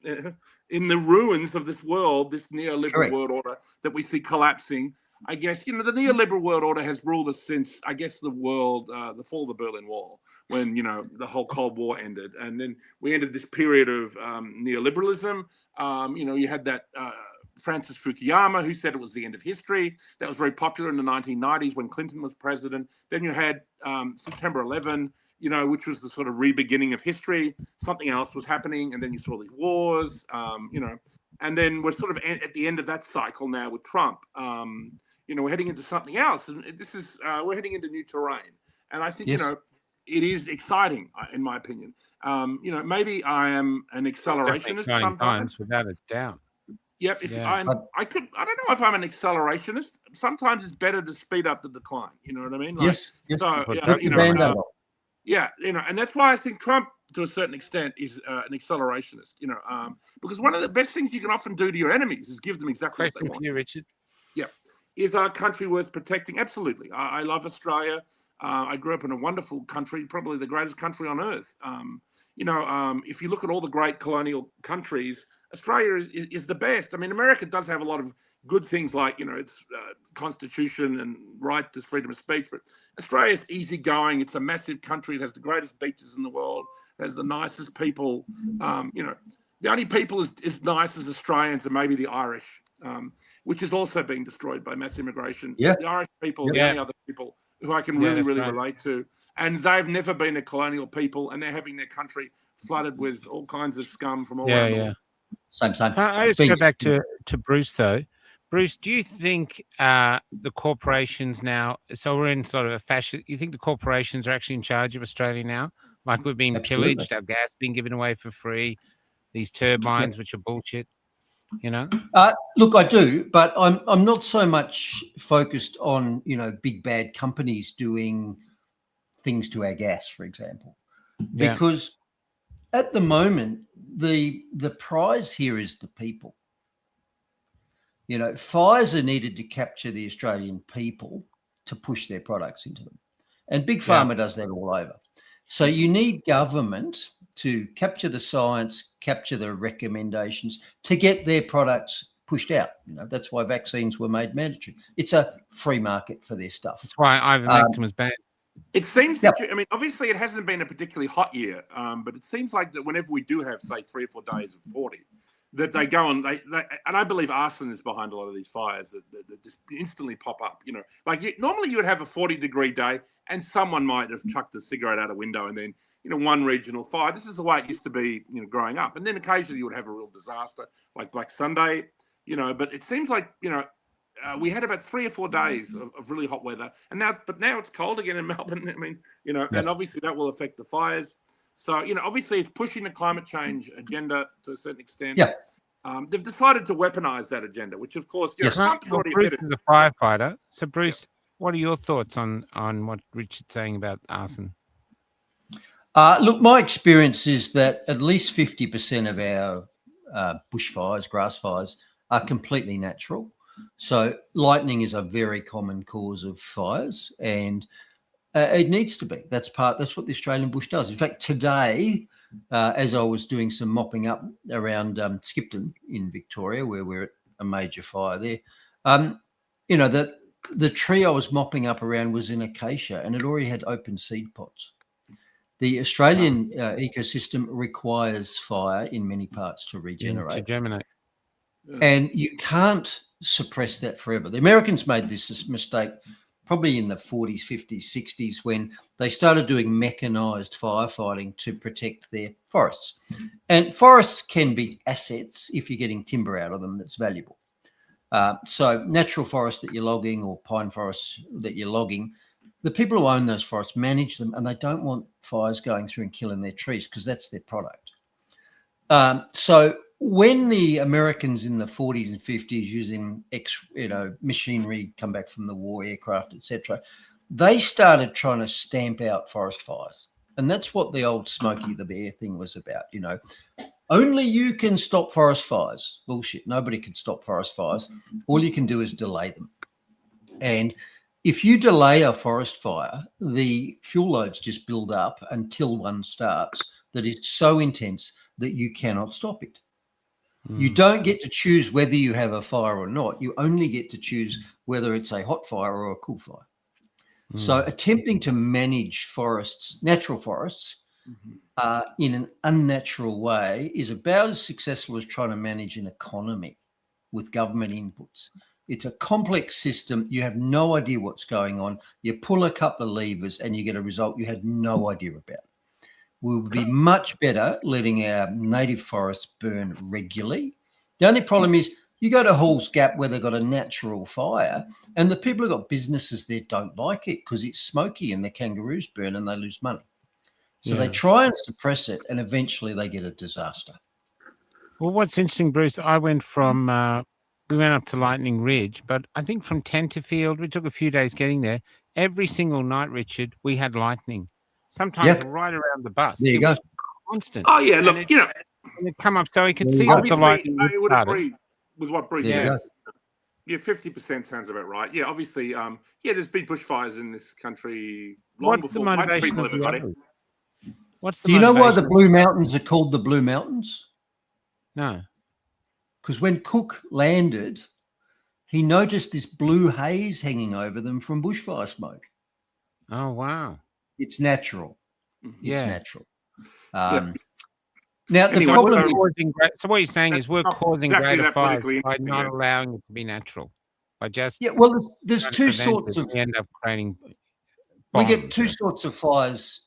In the ruins of this world, this neoliberal world order that we see collapsing. I guess, the neoliberal world order has ruled us since, I guess, the fall of the Berlin Wall, when, the whole Cold War ended. And then we entered this period of neoliberalism. You had that Francis Fukuyama, who said it was the end of history. That was very popular in the 1990s when Clinton was president. Then you had September 11, which was the sort of re-beginning of history. Something else was happening. And then you saw these wars, and then we're sort of at the end of that cycle now with Trump. We're heading into something else, and this is we're heading into new terrain. And I think it is exciting, in my opinion. Maybe I am an accelerationist sometimes, without a doubt. Yep. I don't know if I'm an accelerationist. Sometimes it's better to speed up the decline. You know what I mean? Yes. So, and that's why I think Trump, to a certain extent, is an accelerationist. Because one of the best things you can often do to your enemies is give them exactly what they want. You, Richard. Yeah. Is our country worth protecting? Absolutely. I love Australia. I grew up in a wonderful country, probably the greatest country on earth. If you look at all the great colonial countries, Australia is the best. I mean, America does have a lot of good things like, its constitution and right to freedom of speech, but Australia is easygoing. It's a massive country. It has the greatest beaches in the world. It has the nicest people. The only people as nice as Australians are maybe the Irish, which is also being destroyed by mass immigration. Yeah. The Irish people are the only other people who I can really relate to. And they've never been a colonial people, and they're having their country flooded with all kinds of scum from all around the world. Same. I just go back to Bruce, though. Bruce, do you think the corporations now, so we're in sort of a fashion, you think the corporations are actually in charge of Australia now? Like we've been pillaged, our gas being given away for free, these turbines, which are bullshit, Look, I do, but I'm not so much focused on, big bad companies doing things to our gas, for example, because at the moment, the prize here is the people. Pfizer needed to capture the Australian people to push their products into them. And Big Pharma does that all over. So you need government to capture the science, capture the recommendations to get their products pushed out. That's why vaccines were made mandatory. It's a free market for their stuff. That's why ivermectin was banned. It seems that, obviously it hasn't been a particularly hot year, but it seems like that whenever we do have, say, 3 or 4 days of 40, that they go and they and I believe arson is behind a lot of these fires that just instantly pop up. Like normally you would have a 40-degree day and someone might have chucked a cigarette out a window and then one regional fire. This is the way it used to be, growing up. And then occasionally you would have a real disaster like Black Sunday, But it seems like we had about 3 or 4 days of really hot weather, and now it's cold again in Melbourne. I mean, and obviously that will affect the fires. So, obviously it's pushing the climate change agenda to a certain extent. Yeah. They've decided to weaponize that agenda, which of course, Bruce is a firefighter. So, Bruce, what are your thoughts on what Richard's saying about arson? Look, my experience is that at least 50% of our bushfires, grass fires, are completely natural. So lightning is a very common cause of fires, and it needs to be. That's what the Australian bush does. In fact, today, as I was doing some mopping up around Skipton in Victoria, where we're at a major fire there, the tree I was mopping up around was an acacia, and it already had open seed pods. The Australian ecosystem requires fire in many parts to regenerate. To germinate. And you can't suppress that forever. The Americans made this mistake probably in the 40s, 50s, 60s, when they started doing mechanized firefighting to protect their forests. And forests can be assets if you're getting timber out of them that's valuable. So natural forests that you're logging or pine forests that you're logging, the people who own those forests manage them, and they don't want fires going through and killing their trees because that's their product. So when the Americans in the 40s and 50s using machinery come back from the war, aircraft, etc., they started trying to stamp out forest fires. And that's what the old Smokey the Bear thing was about. Only you can stop forest fires. Bullshit. Nobody can stop forest fires. All you can do is delay them. And if you delay a forest fire, the fuel loads just build up until one starts that is so intense that you cannot stop it. You don't get to choose whether you have a fire or not. You only get to choose whether it's a hot fire or a cool fire. So attempting to manage forests, natural forests, in an unnatural way is about as successful as trying to manage an economy with government inputs. It's a complex system. You have no idea what's going on. You pull a couple of levers and you get a result you had no idea about. We would be much better letting our native forests burn regularly. The only problem is you go to Hall's Gap where they've got a natural fire and the people who've got businesses there don't like it because it's smoky and the kangaroos burn and they lose money. So they try and suppress it and eventually they get a disaster. Well, what's interesting, Bruce, we went up to Lightning Ridge, but I think from Tenterfield, we took a few days getting there. Every single night, Richard, we had lightning. Sometimes right around the bus. There you go. Constant. Oh, yeah, look, And it come up so he could see that the lightning I would started. agree with what Bruce says. Yeah, 50% sounds about right. Yeah, obviously, there's been bushfires in this country long What's before the motivation of everybody. Do you know why the Blue Mountains are called the Blue Mountains? No. Because when Cook landed, he noticed this blue haze hanging over them from bushfire smoke. Oh, wow. It's natural. It's natural. Now, the problem so what you're saying is we're causing greater fires by not allowing it to be natural. By just there's two sorts of. We end up creating. We get two sorts of fires,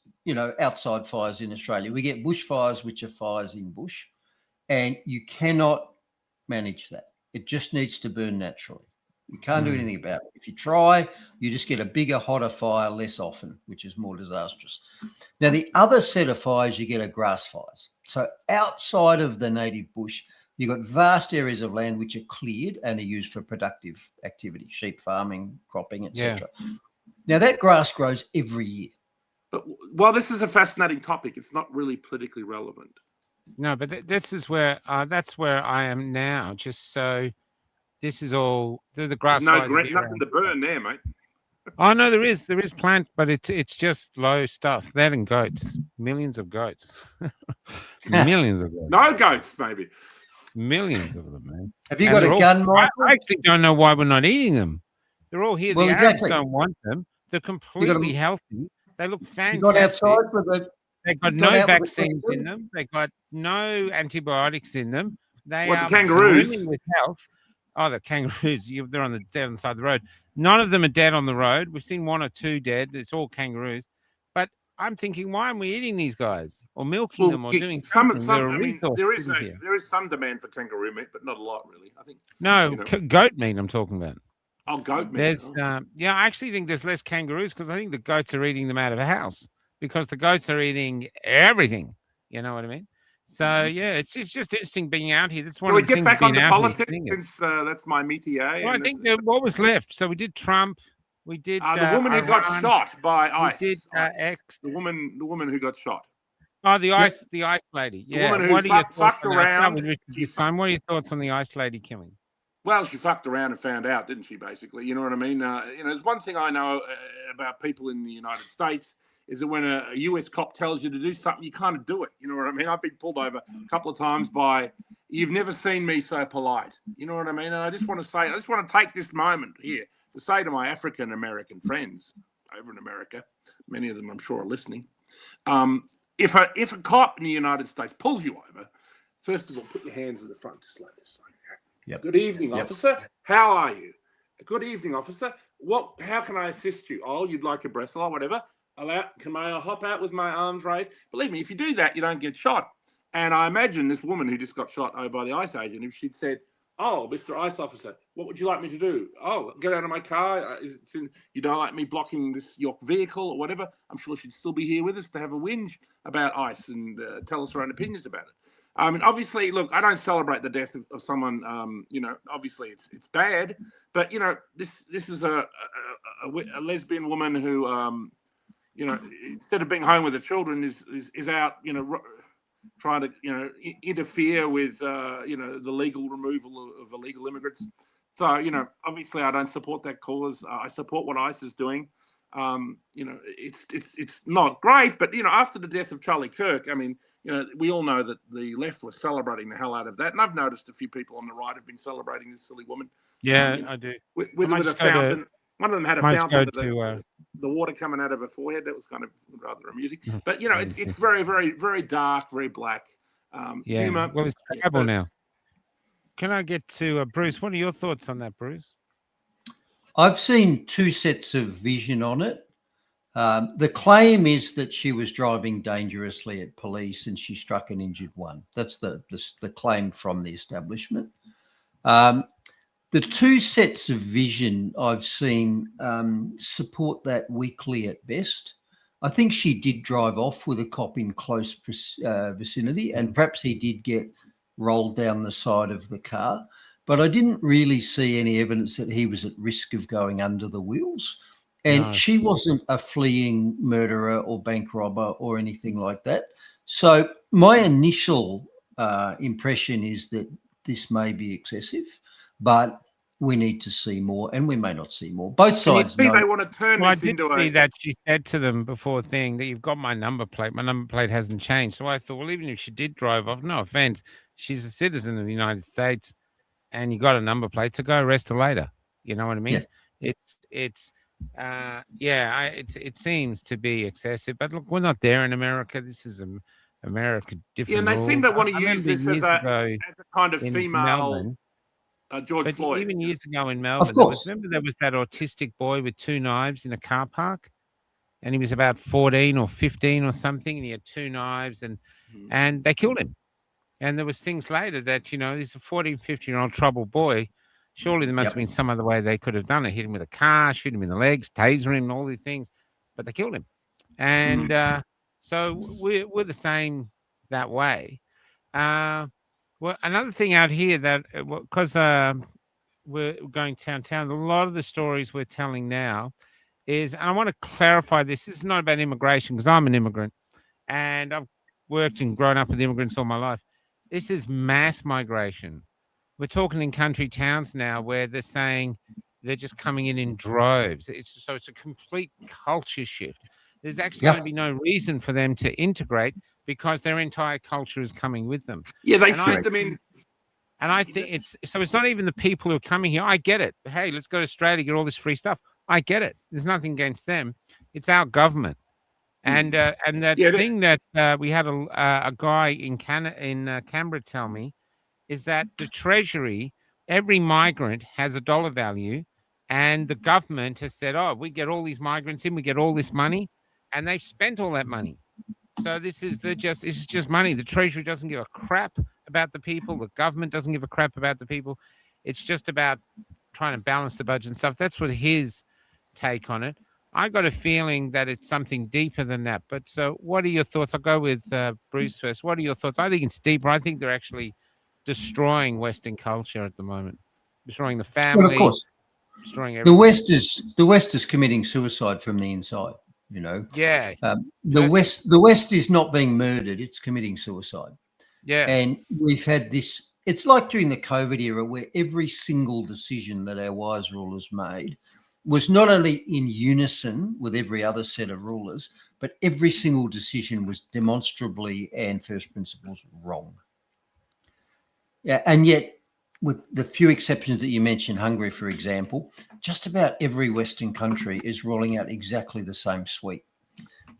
outside fires in Australia. We get bushfires, which are fires in bush, and you cannot manage that. It just needs to burn naturally. You can't do anything about it. If you try, you just get a bigger, hotter fire less often, which is more disastrous. Now, the other set of fires you get are grass fires. So outside of the native bush, you've got vast areas of land which are cleared and are used for productive activity, sheep farming, cropping, etc. Now, that grass grows every year. But while this is a fascinating topic, it's not really politically relevant. No, but this is where that's where I am now. Just so this is all the grass. No, nothing to burn there, mate. Oh no, there is plant, but it's just low stuff. That and goats, millions of goats, millions of goats. No goats, maybe. Millions of them, man. Have you got a gun, Michael? I actually don't know why we're not eating them. They're all here. Well, the Arabs don't want them. They're completely healthy. They look fantastic. You got outside with it. They got no vaccines in them. They got no antibiotics in them. They What, the are kangaroos? brimming with health. Oh, the kangaroos! They're on the dead on the side of the road. None of them are dead on the road. We've seen one or two dead. It's all kangaroos. But I'm thinking, why aren't we eating these guys or milking Well, them or doing some. something? They're a I mean, resource, isn't here? there is some demand for kangaroo meat, but not a lot, really. I think. No, You know. goat meat. I'm talking about. Oh, goat meat. There's, yeah, I actually think there's less kangaroos because I think the goats are eating them out of a house because the goats are eating everything. You know what I mean? So yeah, it's just interesting being out here. That's one Can we of the get things back being onto out politics here. since that's my métier? Well, I think what was left. So we did Trump. We did the woman who got Iran, shot by we ICE. did ICE. X. The woman who got shot. Oh, the ice lady. The Yeah. woman who fucked around. What are your thoughts on the ice lady killing? Well, she fucked around and found out, didn't she? Basically, you know what I mean. There's one thing I know about people in the United States is that when a US cop tells you to do something, you kind of do it. You know what I mean? I've been pulled over a couple of times by, "You've never seen me so polite." You know what I mean? And I just want to take this moment here to say to my African American friends over in America, many of them I'm sure are listening. If a cop in the United States pulls you over, first of all, put your hands in the front, just like this. Yep. Good evening, officer. How are you? Good evening, officer. How can I assist you? Oh, you'd like a breathalyzer, whatever. Can I hop out with my arms raised? Believe me, if you do that, you don't get shot. And I imagine this woman who just got shot by the ICE agent, if she'd said, "Oh, Mr. ICE officer, what would you like me to do? Oh, get out of my car. You don't like me blocking your vehicle or whatever?" I'm sure she'd still be here with us to have a whinge about ICE and tell us her own opinions about it. I mean, obviously, look, I don't celebrate the death of someone. Obviously, it's bad, but this is a lesbian woman who, instead of being home with her children, is out, trying to interfere with the legal removal of illegal immigrants. So obviously, I don't support that cause. I support what ICE is doing. It's not great, but after the death of Charlie Kirk, I mean. We all know that the left was celebrating the hell out of that. And I've noticed a few people on the right have been celebrating this silly woman. Yeah, I do. With a fountain. One of them had a fountain with the water coming out of her forehead. That was kind of rather amusing. But, it's very, very, very dark, very black humor. Well, it's tribal now. Can I get to Bruce? What are your thoughts on that, Bruce? I've seen two sets of vision on it. The claim is that she was driving dangerously at police and she struck and injured one. That's the claim from the establishment. The two sets of vision I've seen support that weakly at best. I think she did drive off with a cop in close vicinity, and perhaps he did get rolled down the side of the car. But I didn't really see any evidence that he was at risk of going under the wheels. And she wasn't a fleeing murderer or bank robber or anything like that. So my initial impression is that this may be excessive, but we need to see more, and we may not see more. Both sides know. They want to turn this into a... that she said to them before that you've got my number plate. My number plate hasn't changed. So I thought, well, even if she did drive off, no offense, she's a citizen of the United States, and you got a number plate, so go arrest her later. You know what I mean? Yeah. It seems to be excessive, but look, we're not there in America. This is America different. Yeah, and they seem to want to use this as a kind of female George Floyd. Even years ago in Melbourne, there was that autistic boy with two knives in a car park, and he was about 14 or 15 or something, and he had two knives, and they killed him. And there was things later that he's a 14, 15-year-old troubled boy. Surely there must have been some other way they could have done it. Hit him with a car, shoot him in the legs, taser him, all these things. But they killed him. And so we're the same that way. Well, another thing out here that, because we're going downtown, a lot of the stories we're telling now is, and I want to clarify this is not about immigration, because I'm an immigrant. And I've worked and grown up with immigrants all my life. This is mass migration. We're talking in country towns now where they're saying they're just coming in droves. It's a complete culture shift. There's actually going to be no reason for them to integrate because their entire culture is coming with them. Yeah, they shift them in. And I think it's not even the people who are coming here. I get it. Hey, let's go to Australia, get all this free stuff. I get it. There's nothing against them. It's our government. And that thing that we had a guy in Canberra tell me, is that the Treasury, every migrant has a dollar value, and the government has said, "Oh, we get all these migrants in, we get all this money," and they've spent all that money. So it's just money. The Treasury doesn't give a crap about the people. The government doesn't give a crap about the people. It's just about trying to balance the budget and stuff. That's what his take on it. I got a feeling that it's something deeper than that. But so, what are your thoughts? I'll go with Bruce first. What are your thoughts? I think it's deeper. I think they're actually destroying Western culture at the moment, destroying the family. Well, of course, destroying everything. The West is committing suicide from the inside. You know, Yeah. the West is not being murdered; it's committing suicide. Yeah. And we've had this. It's like during the COVID era, where every single decision that our wise rulers made was not only in unison with every other set of rulers, but every single decision was demonstrably and first principles wrong. Yeah, and yet, with the few exceptions that you mentioned, Hungary, for example, just about every Western country is rolling out exactly the same suite.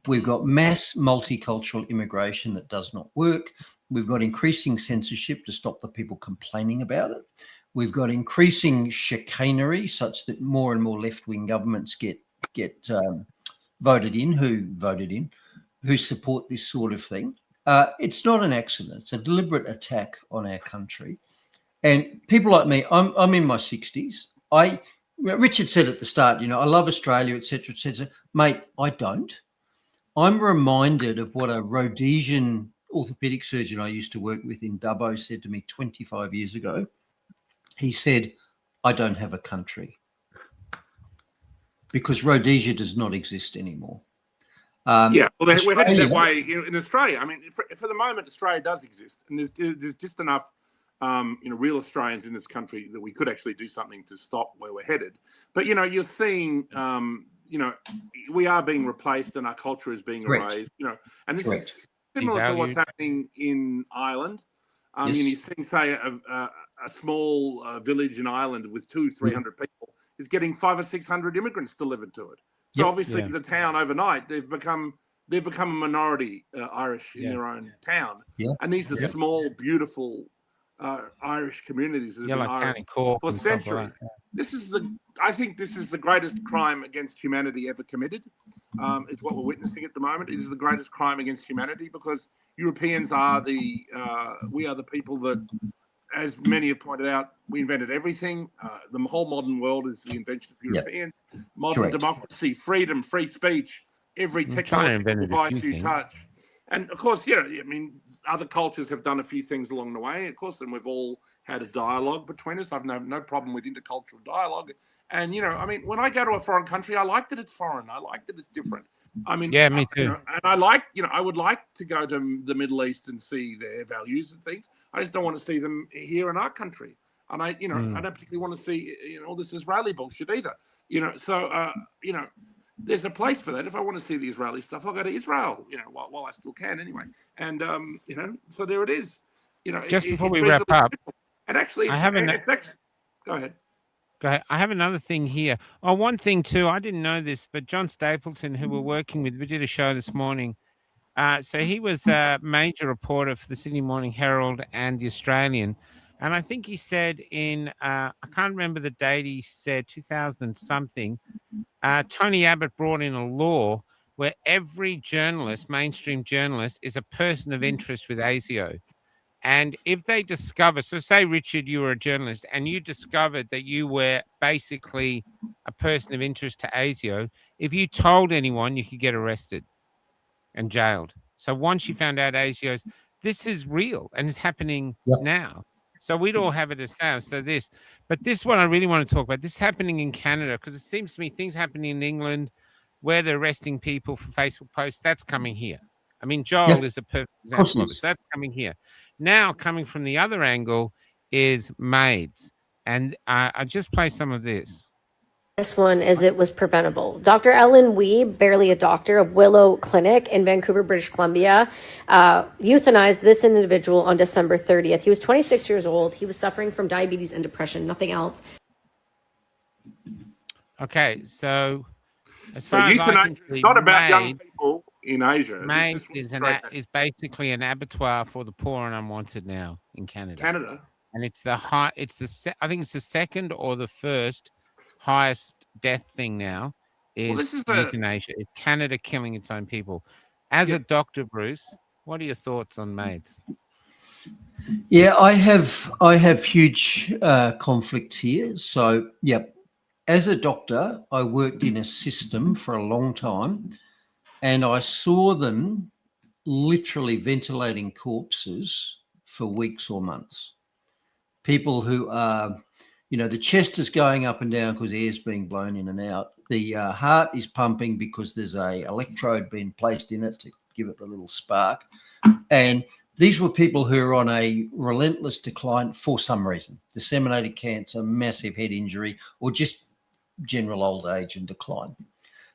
We've got mass multicultural immigration that does not work. We've got increasing censorship to stop the people complaining about it. We've got increasing chicanery such that more and more left-wing governments get voted in, who support this sort of thing. It's not an accident. It's a deliberate attack on our country. And people like me, I'm in my 60s. Richard said at the start, I love Australia, etc., etc. Mate, I don't. I'm reminded of what a Rhodesian orthopedic surgeon I used to work with in Dubbo said to me 25 years ago. He said, I don't have a country because Rhodesia does not exist anymore. We're headed that way in Australia. I mean, for the moment, Australia does exist, and there's just enough, real Australians in this country that we could actually do something to stop where we're headed. But you're seeing, we are being replaced, and our culture is being erased. And this is similar to what's happening in Ireland. Yes. You're seeing, say, a small village in Ireland with 200-300 people is getting 500 or 600 immigrants delivered to it. So obviously, the town overnight they've become a minority Irish in their own town, and these are small, beautiful Irish communities that have been Irish for centuries. Like I think this is the greatest crime against humanity ever committed. It's what we're witnessing at the moment. It is the greatest crime against humanity because Europeans are we are the people that, as many have pointed out, we invented everything. The whole modern world is the invention of Europeans. Modern democracy, freedom, free speech, every technological device you touch. And of course, other cultures have done a few things along the way, of course, and we've all had a dialogue between us. I've no problem with intercultural dialogue. And, when I go to a foreign country, I like that it's foreign. I like that it's different. Me too. And I would like to go to the Middle East and see their values and things. I just don't want to see them here in our country. And I don't particularly want to see, all this Israeli bullshit either. There's a place for that. If I want to see the Israeli stuff, I'll go to Israel, while I still can anyway. And, so there it is. Just before we wrap up. And actually, go ahead. Go ahead. I have another thing here. Oh, one thing too. I didn't know this, but John Stapleton, who we're working with, we did a show this morning. So he was a major reporter for the Sydney Morning Herald and the Australian. And I think he said I can't remember the date, he said 2000 and something, Tony Abbott brought in a law where every journalist, mainstream journalist, is a person of interest with ASIO. And if they discover, so say, Richard, you were a journalist and you discovered that you were basically a person of interest to ASIO, if you told anyone, you could get arrested and jailed. So once you found out ASIO's, this is real and it's happening now. So we'd all have it as sound. So but this one I really want to talk about. This is happening in Canada because it seems to me things happening in England where they're arresting people for Facebook posts. That's coming here. I mean, Joel is a perfect example of this. That's coming here. Now, coming from the other angle is maids. And I just play some of this. This one is it was preventable. Dr. Ellen Weeb, barely a doctor, of Willow Clinic in Vancouver, British Columbia, euthanized this individual on December 30th. He was 26 years old. He was suffering from diabetes and depression, nothing else. Okay, so It's not about young people in Asia. Maids is basically an abattoir for the poor and unwanted now in Canada. and it's the high. It's I think it's the second or the first highest death thing now. Well, Is this is euthanasia? It's Canada killing its own people. As a doctor, Bruce, what are your thoughts on maids? Yeah, I have huge conflicts here. So, as a doctor, I worked in a system for a long time, and I saw them literally ventilating corpses for weeks or months. People who are, the chest is going up and down because air's being blown in and out. The heart is pumping because there's a electrode being placed in it to give it the little spark. And these were people who are on a relentless decline for some reason: disseminated cancer, massive head injury, or just general old age and decline.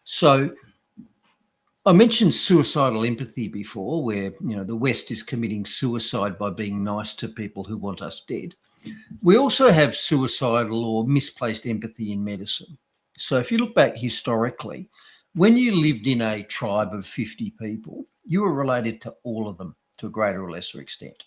So I mentioned suicidal empathy before, where the West is committing suicide by being nice to people who want us dead. We also have suicidal or misplaced empathy in medicine. So if you look back historically, when you lived in a tribe of 50 people, you were related to all of them to a greater or lesser extent.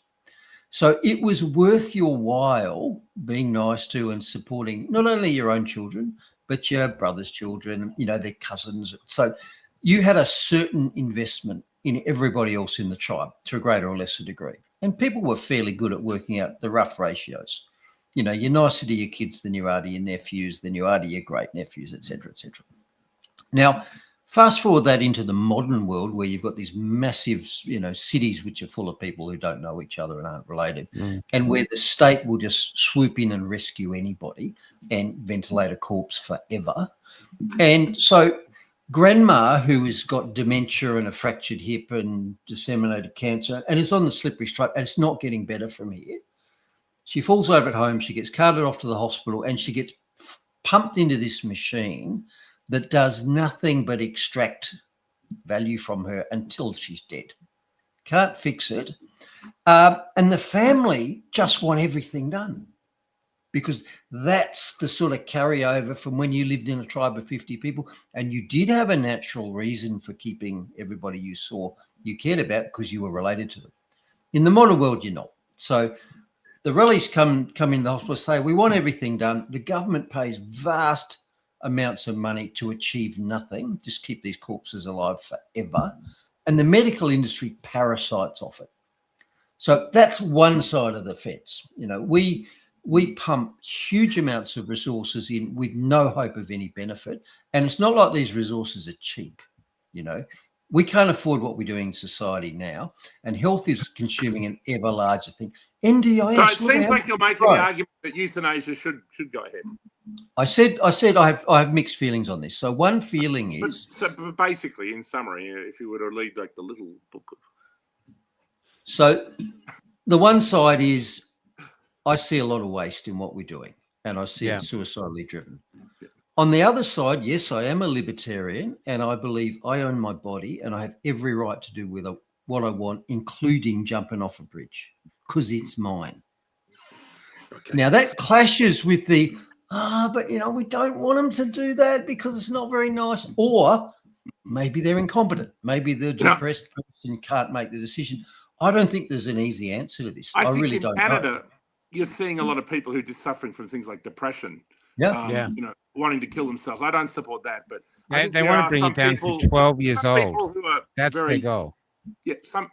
So it was worth your while being nice to and supporting not only your own children, but your brother's children, their cousins. So you had a certain investment in everybody else in the tribe to a greater or lesser degree. And people were fairly good at working out the rough ratios. You're nicer to your kids than you are to your nephews, than you are to your great nephews, et cetera, et cetera. Now, fast forward that into the modern world where you've got these massive, cities which are full of people who don't know each other and aren't related, and where the state will just swoop in and rescue anybody and ventilate a corpse forever. And so grandma, who has got dementia and a fractured hip and disseminated cancer and is on the slippery slope, and it's not getting better from here. She falls over at home, she gets carted off to the hospital, and she gets pumped into this machine that does nothing but extract value from her until she's dead. Can't fix it. And the family just want everything done, because that's the sort of carryover from when you lived in a tribe of 50 people and you did have a natural reason for keeping everybody you saw you cared about because you were related to them. In the modern world, you're not. So the rallies come in the hospital, say, we want everything done. The government pays vast amounts of money to achieve nothing, just keep these corpses alive forever. And the medical industry parasites off it. So that's one side of the fence. We pump huge amounts of resources in with no hope of any benefit. And it's not like these resources are cheap. We can't afford what we're doing in society now. And health is consuming an ever larger thing. NDIS. No, it seems like you're making the argument that euthanasia should go ahead. I said I have mixed feelings on this. So one feeling is but basically, in summary, if you were to read like the little book of. So the one side is I see a lot of waste in what we're doing, and I see it suicidally driven. Yeah. On the other side, yes, I am a libertarian, and I believe I own my body, and I have every right to do with what I want, including jumping off a bridge, because it's mine. Okay. Now that clashes with the but we don't want them to do that because it's not very nice, or maybe they're incompetent, maybe the depressed person can't make the decision. I don't think there's an easy answer to this. I really don't. Canada, you're seeing a lot of people who are just suffering from things like depression. Wanting to kill themselves. I don't support that, but they want to bring it down to 12 years old. That's their goal. Some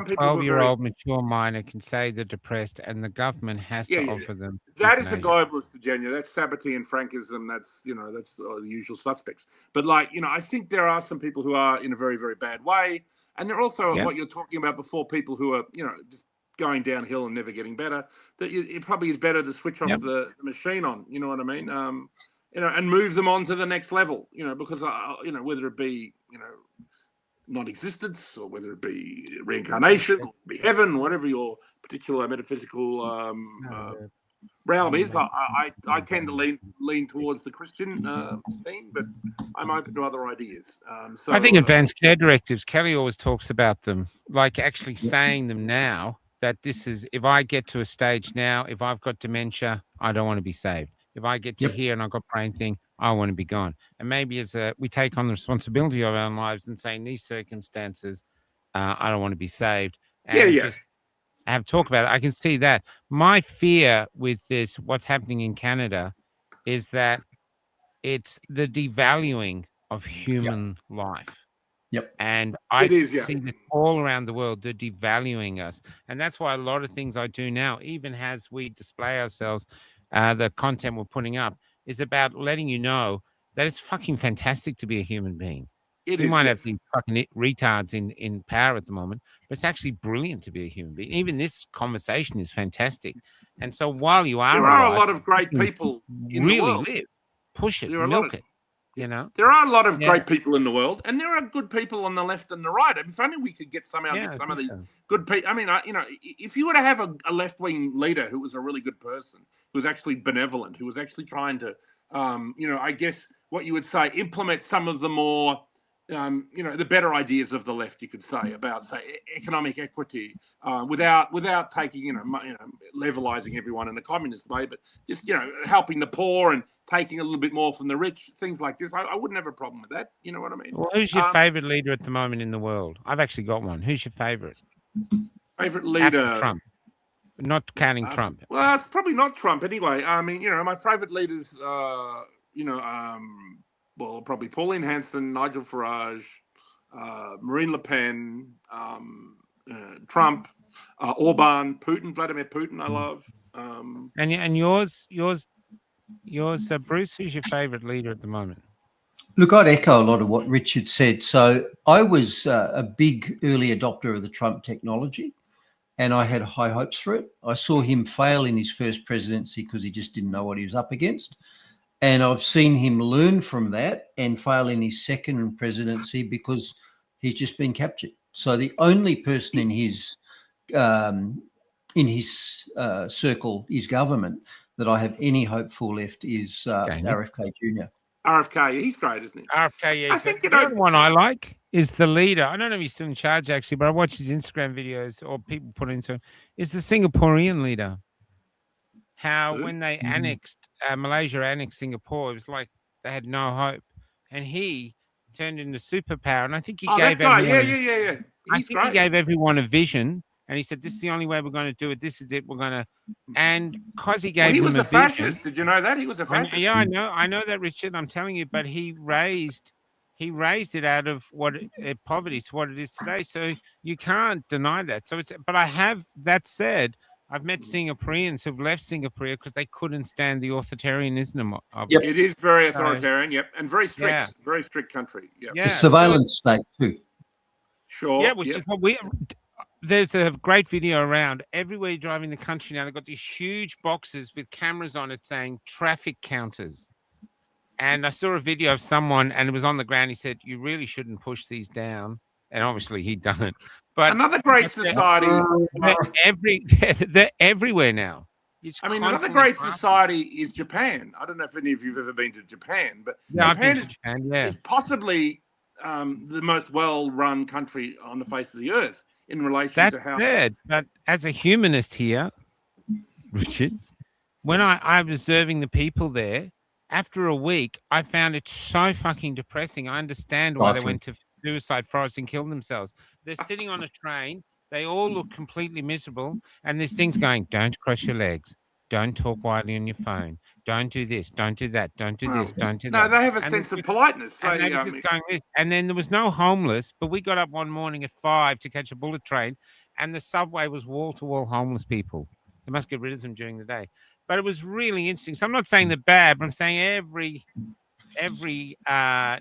people. 12-year-old mature minor can say they're depressed, and the government has to offer them. That is a globalist agenda. That's Sabbaty and Frankism. That's the usual suspects. But I think there are some people who are in a very, very bad way, and there are also what you're talking about before, people who are just going downhill and never getting better. That it probably is better to switch off the machine on. You know what I mean? And move them on to the next level. Because whether it be non-existence, or whether it be reincarnation, or be heaven, whatever your particular metaphysical realm is. I tend to lean towards the Christian theme, but I'm open to other ideas. So I think advanced care directives, Kelly always talks about them, like actually saying them now, that this is, if I get to a stage now, if I've got dementia, I don't want to be saved. If I get to here and I've got brain thing, I want to be gone. And maybe we take on the responsibility of our own lives and say, in these circumstances, I don't want to be saved. And have talk about it. I can see that. My fear with this, what's happening in Canada, is that it's the devaluing of human life. Yep. And I It is, yeah. see this all around the world. They're devaluing us. And that's why a lot of things I do now, even as we display ourselves, the content we're putting up is about letting you know that it's fucking fantastic to be a human being. It We is, might yes. have these fucking retards in power at the moment, but it's actually brilliant to be a human being. Even this conversation is fantastic. And so while you are There are a alive, lot of great fucking people in the really world. live, push it, There are a lot milk of- it, you know? There are a lot of Yeah. great people in the world, and there are good people on the left and the right. If only we could get somehow Yeah, get I some of think these so. good people. I mean, if you were to have a left wing leader who was a really good person, who was actually benevolent, who was actually trying to, I guess what you would say, implement some of the more, the better ideas of the left, you could say, about say economic equity, without taking, levelizing everyone in a communist way, but just helping the poor and taking a little bit more from the rich, things like this. I wouldn't have a problem with that. You know what I mean? Well, who's your favorite leader at the moment in the world? I've actually got one. Who's your favorite? Favorite After leader? Trump, not counting Trump. Well, it's probably not Trump anyway. I mean, my favorite leaders, probably Pauline Hanson, Nigel Farage, Marine Le Pen, Trump, Orban, Putin, Vladimir Putin. I love. And yours, Bruce. Who's your favorite leader at the moment? Look, I'd echo a lot of what Richard said. So I was a big early adopter of the Trump technology, and I had high hopes for it. I saw him fail in his first presidency because he just didn't know what he was up against. And I've seen him learn from that and fail in his second presidency because he's just been captured. So the only person in his circle, his government, that I have any hope for left is RFK Jr. RFK, he's great, isn't he? RFK, yeah. I think the other one I like is the leader. I don't know if he's still in charge actually, but I watch his Instagram videos or people put into. Is the Singaporean leader? How when they annexed Malaysia, annexed Singapore, it was like they had no hope, and he turned into superpower. And I think he gave that guy, everyone. yeah. I think he gave everyone a vision, and he said, "This is the only way we're going to do it. This is it. We're going to." And because he gave he him was a a fascist. vision, Did you know that he was a fascist? I know that, Richard. I'm telling you, but he raised it out of poverty to what it is today. So you can't deny that. So but I have that said. I've met Singaporeans who've left Singapore because they couldn't stand the authoritarianism of it. It is very authoritarian, and very strict, very strict country. Yep. It's a surveillance state too. Sure. Yeah, which is what there's a great video around everywhere you're driving the country now. They've got these huge boxes with cameras on it saying traffic counters. And I saw a video of someone, and it was on the ground. He said, "You really shouldn't push these down." And obviously he'd done it. But another great society. They're everywhere now. Another great society is Japan. I don't know if any of you've ever been to Japan, but Japan is possibly the most well-run country on the face of the earth in relation to how. That's sad. But as a humanist here, Richard, when I'm observing the people there, after a week, I found it so fucking depressing. I understand why they went to suicide forest and killed themselves. They're sitting on a train. They all look completely miserable. And this thing's going, don't cross your legs. Don't talk widely on your phone. Don't do this. Don't do that. Don't do this. Don't do that. No, they have a sense of politeness. And then there was no homeless, but we got up one morning at 5 to catch a bullet train, and the subway was wall-to-wall homeless people. They must get rid of them during the day. But it was really interesting. So I'm not saying they're bad, but I'm saying every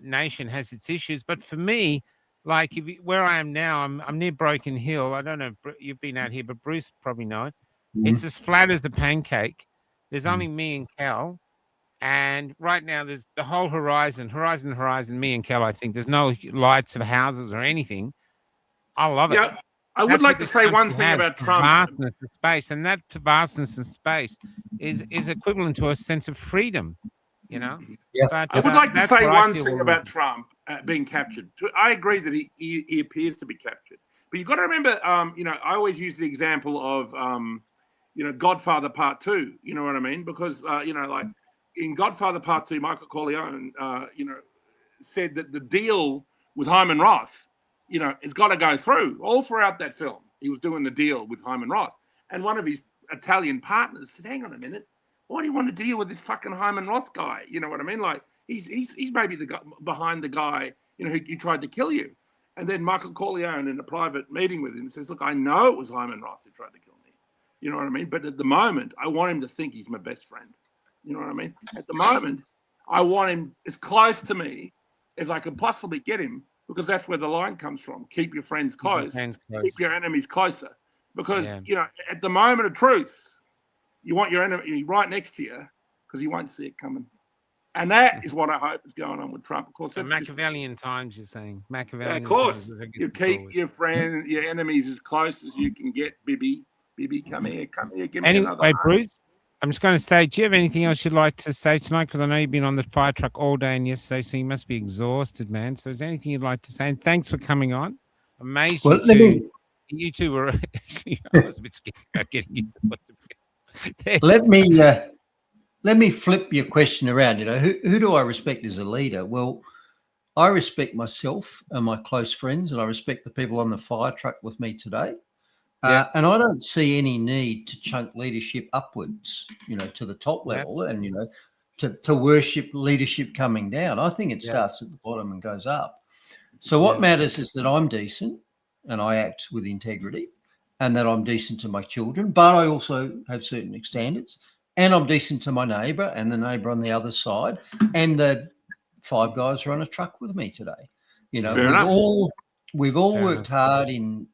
nation has its issues. But for me, like where I am now, I'm near Broken Hill. I don't know if you've been out here, but Bruce probably know it. It's as flat as a pancake. There's only me and Cal. And right now there's the whole horizon, me and Kel, I think. There's no lights of houses or anything. I love it. Yeah, I would like to say one thing about Trump. Vastness of space, and that vastness of space is equivalent to a sense of freedom, you know? Yeah. But, I would like to say one thing about Trump being captured. I agree that he appears to be captured. But you've got to remember, I always use the example of, Godfather Part 2, you know what I mean? Because, like in Godfather Part 2, Michael Corleone, said that the deal with Hyman Roth, it's got to go through all throughout that film. He was doing the deal with Hyman Roth. And one of his Italian partners said, hang on a minute, why do you want to deal with this fucking Hyman Roth guy? You know what I mean? Like, he's maybe the guy behind the guy, who tried to kill you. And then Michael Corleone, in a private meeting with him, says, look, I know it was Hyman Roth who tried to kill me. You know what I mean? But at the moment, I want him to think he's my best friend. You know what I mean? At the moment, I want him as close to me as I can possibly get him, because that's where the line comes from. Keep your friends close. Keep your enemies closer. Because, at the moment of truth, you want your enemy right next to you because he won't see it coming. And that is what I hope is going on with Trump. Of course, that's Machiavellian times, you're saying. Machiavellian. Of course. Times, you keep your enemies as close as you can get, Bibi. Bibi, come here, give me another Anyway, hug. Bruce, I'm just going to say, do you have anything else you'd like to say tonight? Because I know you've been on the fire truck all day and yesterday, so you must be exhausted, man. So is there anything you'd like to say? And thanks for coming on. Amazed you two were actually, I was a bit scared about getting into what to Let me flip your question around. Who do I respect as a leader? Well, I respect myself and my close friends, and I respect the people on the fire truck with me today. And I don't see any need to chunk leadership upwards, to the top level, and to worship leadership coming down. I think it starts at the bottom and goes up. So what matters is that I'm decent and I act with integrity, and that I'm decent to my children, but I also have certain standards, and I'm decent to my neighbour and the neighbour on the other side, and the 5 guys are on a truck with me today. We've all worked hard in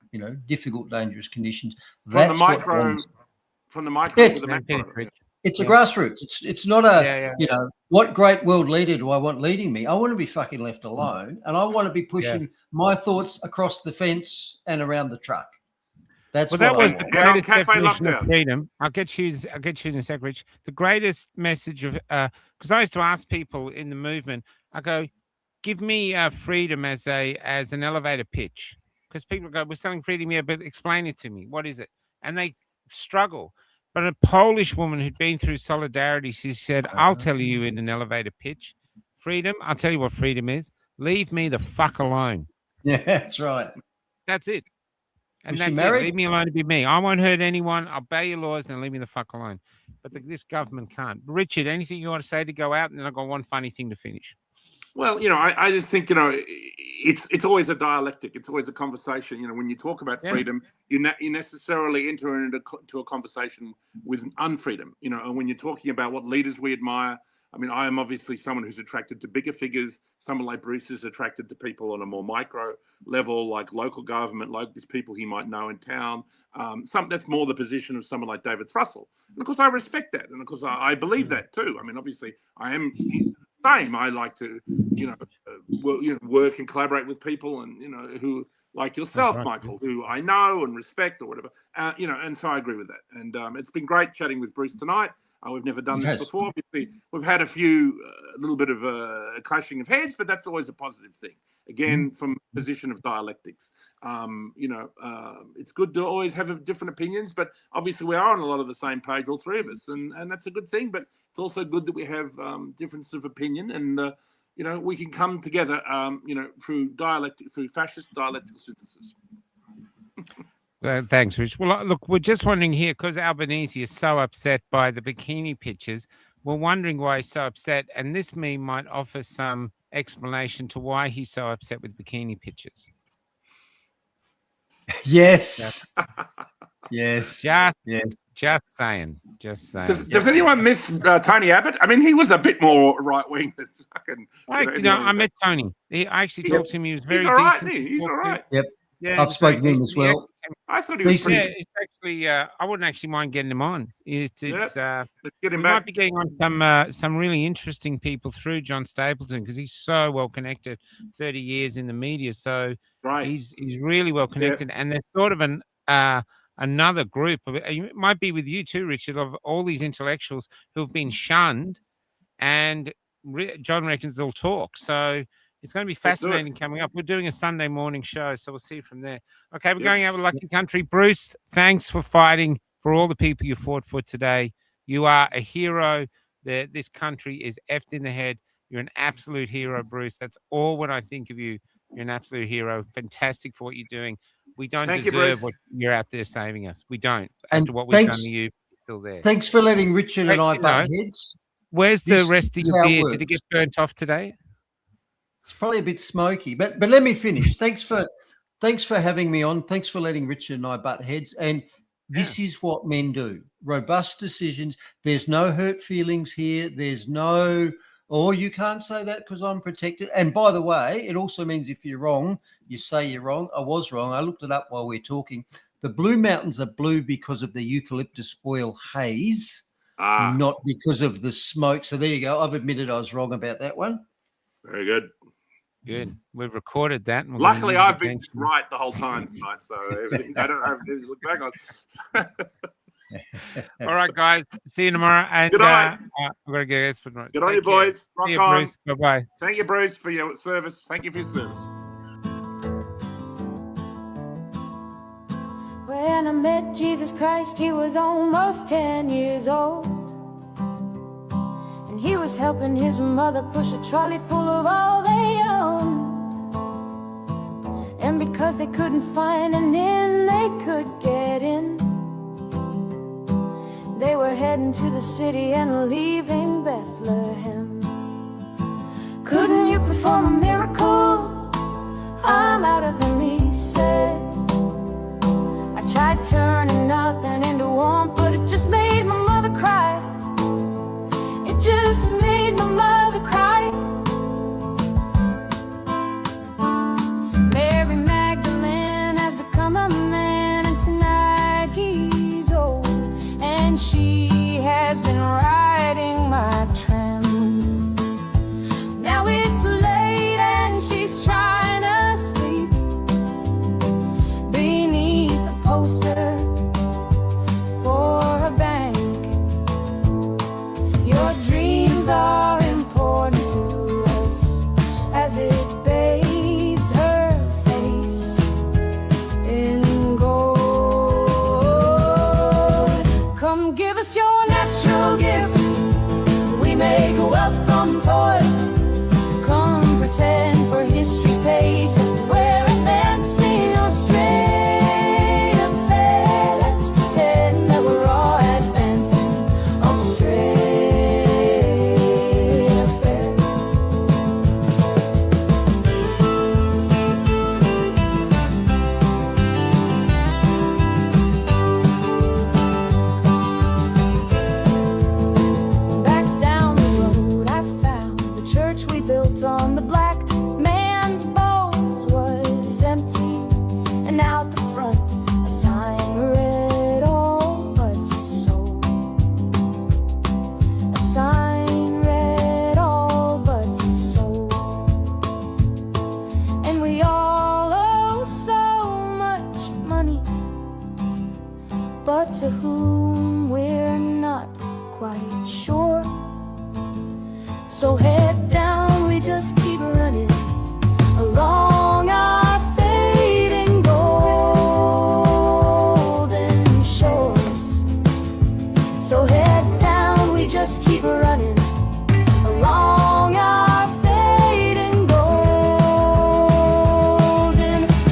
difficult, dangerous conditions. From the micro to the macro. It's a grassroots. It's not what great world leader do I want leading me? I want to be fucking left alone, and I want to be pushing my thoughts across the fence and around the truck. That was the greatest definition of freedom. I'll get you in a sec, Rich. The greatest message of because I used to ask people in the movement, I go, give me freedom as an elevator pitch, because people go, we're selling freedom here, but explain it to me. What is it? And they struggle. But a Polish woman who'd been through solidarity, she said, I'll tell you in an elevator pitch. Freedom, I'll tell you what freedom is. Leave me the fuck alone. Yeah, that's right. That's it. And that's it. Leave me alone to be me. I won't hurt anyone. I'll obey your laws and leave me the fuck alone. But this government can't. Richard, anything you want to say to go out? And then I've got one funny thing to finish. Well, I just think, it's always a dialectic. It's always a conversation. When you talk about freedom, you necessarily enter into a conversation with unfreedom. And when you're talking about what leaders we admire, I mean, I am obviously someone who's attracted to bigger figures. Someone like Bruce is attracted to people on a more micro level, like local government, like these people he might know in town. That's more the position of someone like David Thrussell. And of course, I respect that. And of course, I believe that too. I mean, obviously, I am same. I like to, work and collaborate with people, and who like yourself, Michael, who I know and respect, or whatever. And so I agree with that. And it's been great chatting with Bruce tonight. We've never done this before. Obviously, we've had a little bit of a clashing of heads, but that's always a positive thing. Again, from a position of dialectics, it's good to always have different opinions, but obviously we are on a lot of the same page, all three of us, and that's a good thing. But it's also good that we have difference of opinion, and we can come together, through fascist dialectical synthesis. Thanks, Rich. Well, look, we're just wondering here, because Albanese is so upset by the bikini pictures, we're wondering why he's so upset, and this meme might offer some explanation to why he's so upset with bikini pictures. Yes. Yes. Just saying. Does anyone miss Tony Abbott? I mean, he was a bit more right wing than fucking. I met Tony. I actually talked to him. He was very decent. Right, he's all right. Yep. Yeah, I've spoken to him as well. I thought he was. It's actually. I wouldn't actually mind getting him on. Let's get him back. Might be getting on some really interesting people through John Stapleton, because he's so well connected. 30 years in the media, so he's really well connected, and there's sort of another group. It might be with you too, Richard, of all these intellectuals who've been shunned, and John reckons they'll talk. So it's going to be fascinating coming up. We're doing a Sunday morning show, so we'll see from there. Okay, we're going out with Lucky Country. Bruce, thanks for fighting for all the people you fought for today. You are a hero. This country is effed in the head. You're an absolute hero, Bruce. That's all when I think of you. You're an absolute hero. Fantastic for what you're doing. We don't Thank you, deserve Bruce. what you're out there saving us. We don't. And After what we've done thanks- to you, you're still there. Thanks for letting Richard and I You butt know, heads. Where's the This rest of is your how it beer? Did it works. get burnt off today? It's probably a bit smoky, but let me finish. Thanks for having me on. Thanks for letting Richard and I butt heads. And this is what men do. Robust decisions. There's no hurt feelings here. There's no, you can't say that because I'm protected. And by the way, it also means if you're wrong, you say you're wrong. I was wrong. I looked it up while we're talking. The Blue Mountains are blue because of the eucalyptus oil haze, not because of the smoke. So there you go. I've admitted I was wrong about that one. Very good. Good. We've recorded that. And Luckily, I've been right the whole time tonight, so I don't have anything to look back on. All right, guys. See you tomorrow. And Good night. we're gonna get Good on you, boys. Rock See you, on. Bruce. Bye-bye. Thank you, Bruce, for your service. Thank you for your service. When I met Jesus Christ, he was almost 10 years old. And he was helping his mother push a trolley full of all they owned. And because they couldn't find an inn they could get in, they were heading to the city and leaving Bethlehem. Couldn't you perform a miracle? I'm out of him, he said. I tried turning nothing into warmth, but it just made my mother cry. It just made my mother cry. Mary Magdalene has become a man, and tonight he's old, and she has been riding my tram. Now it's late and she's trying to sleep beneath a poster for a bank. Your dreams are important to us as it bathes her face in gold. Come give us your natural gifts. We make wealth from toil. Come pretend for history's page that we're advancing our straight affair. Let's pretend that we're all advancing our straight affair. Back down the road I found the church we built on the black man's bones was empty, and out the front a sign read all but sold. A sign read all but sold. And we all owe so much money, but to whom we're not quite sure. So head down, we just keep running along our fading golden shores. So head down, we just keep running along our fading golden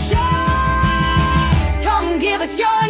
shores. Come give us your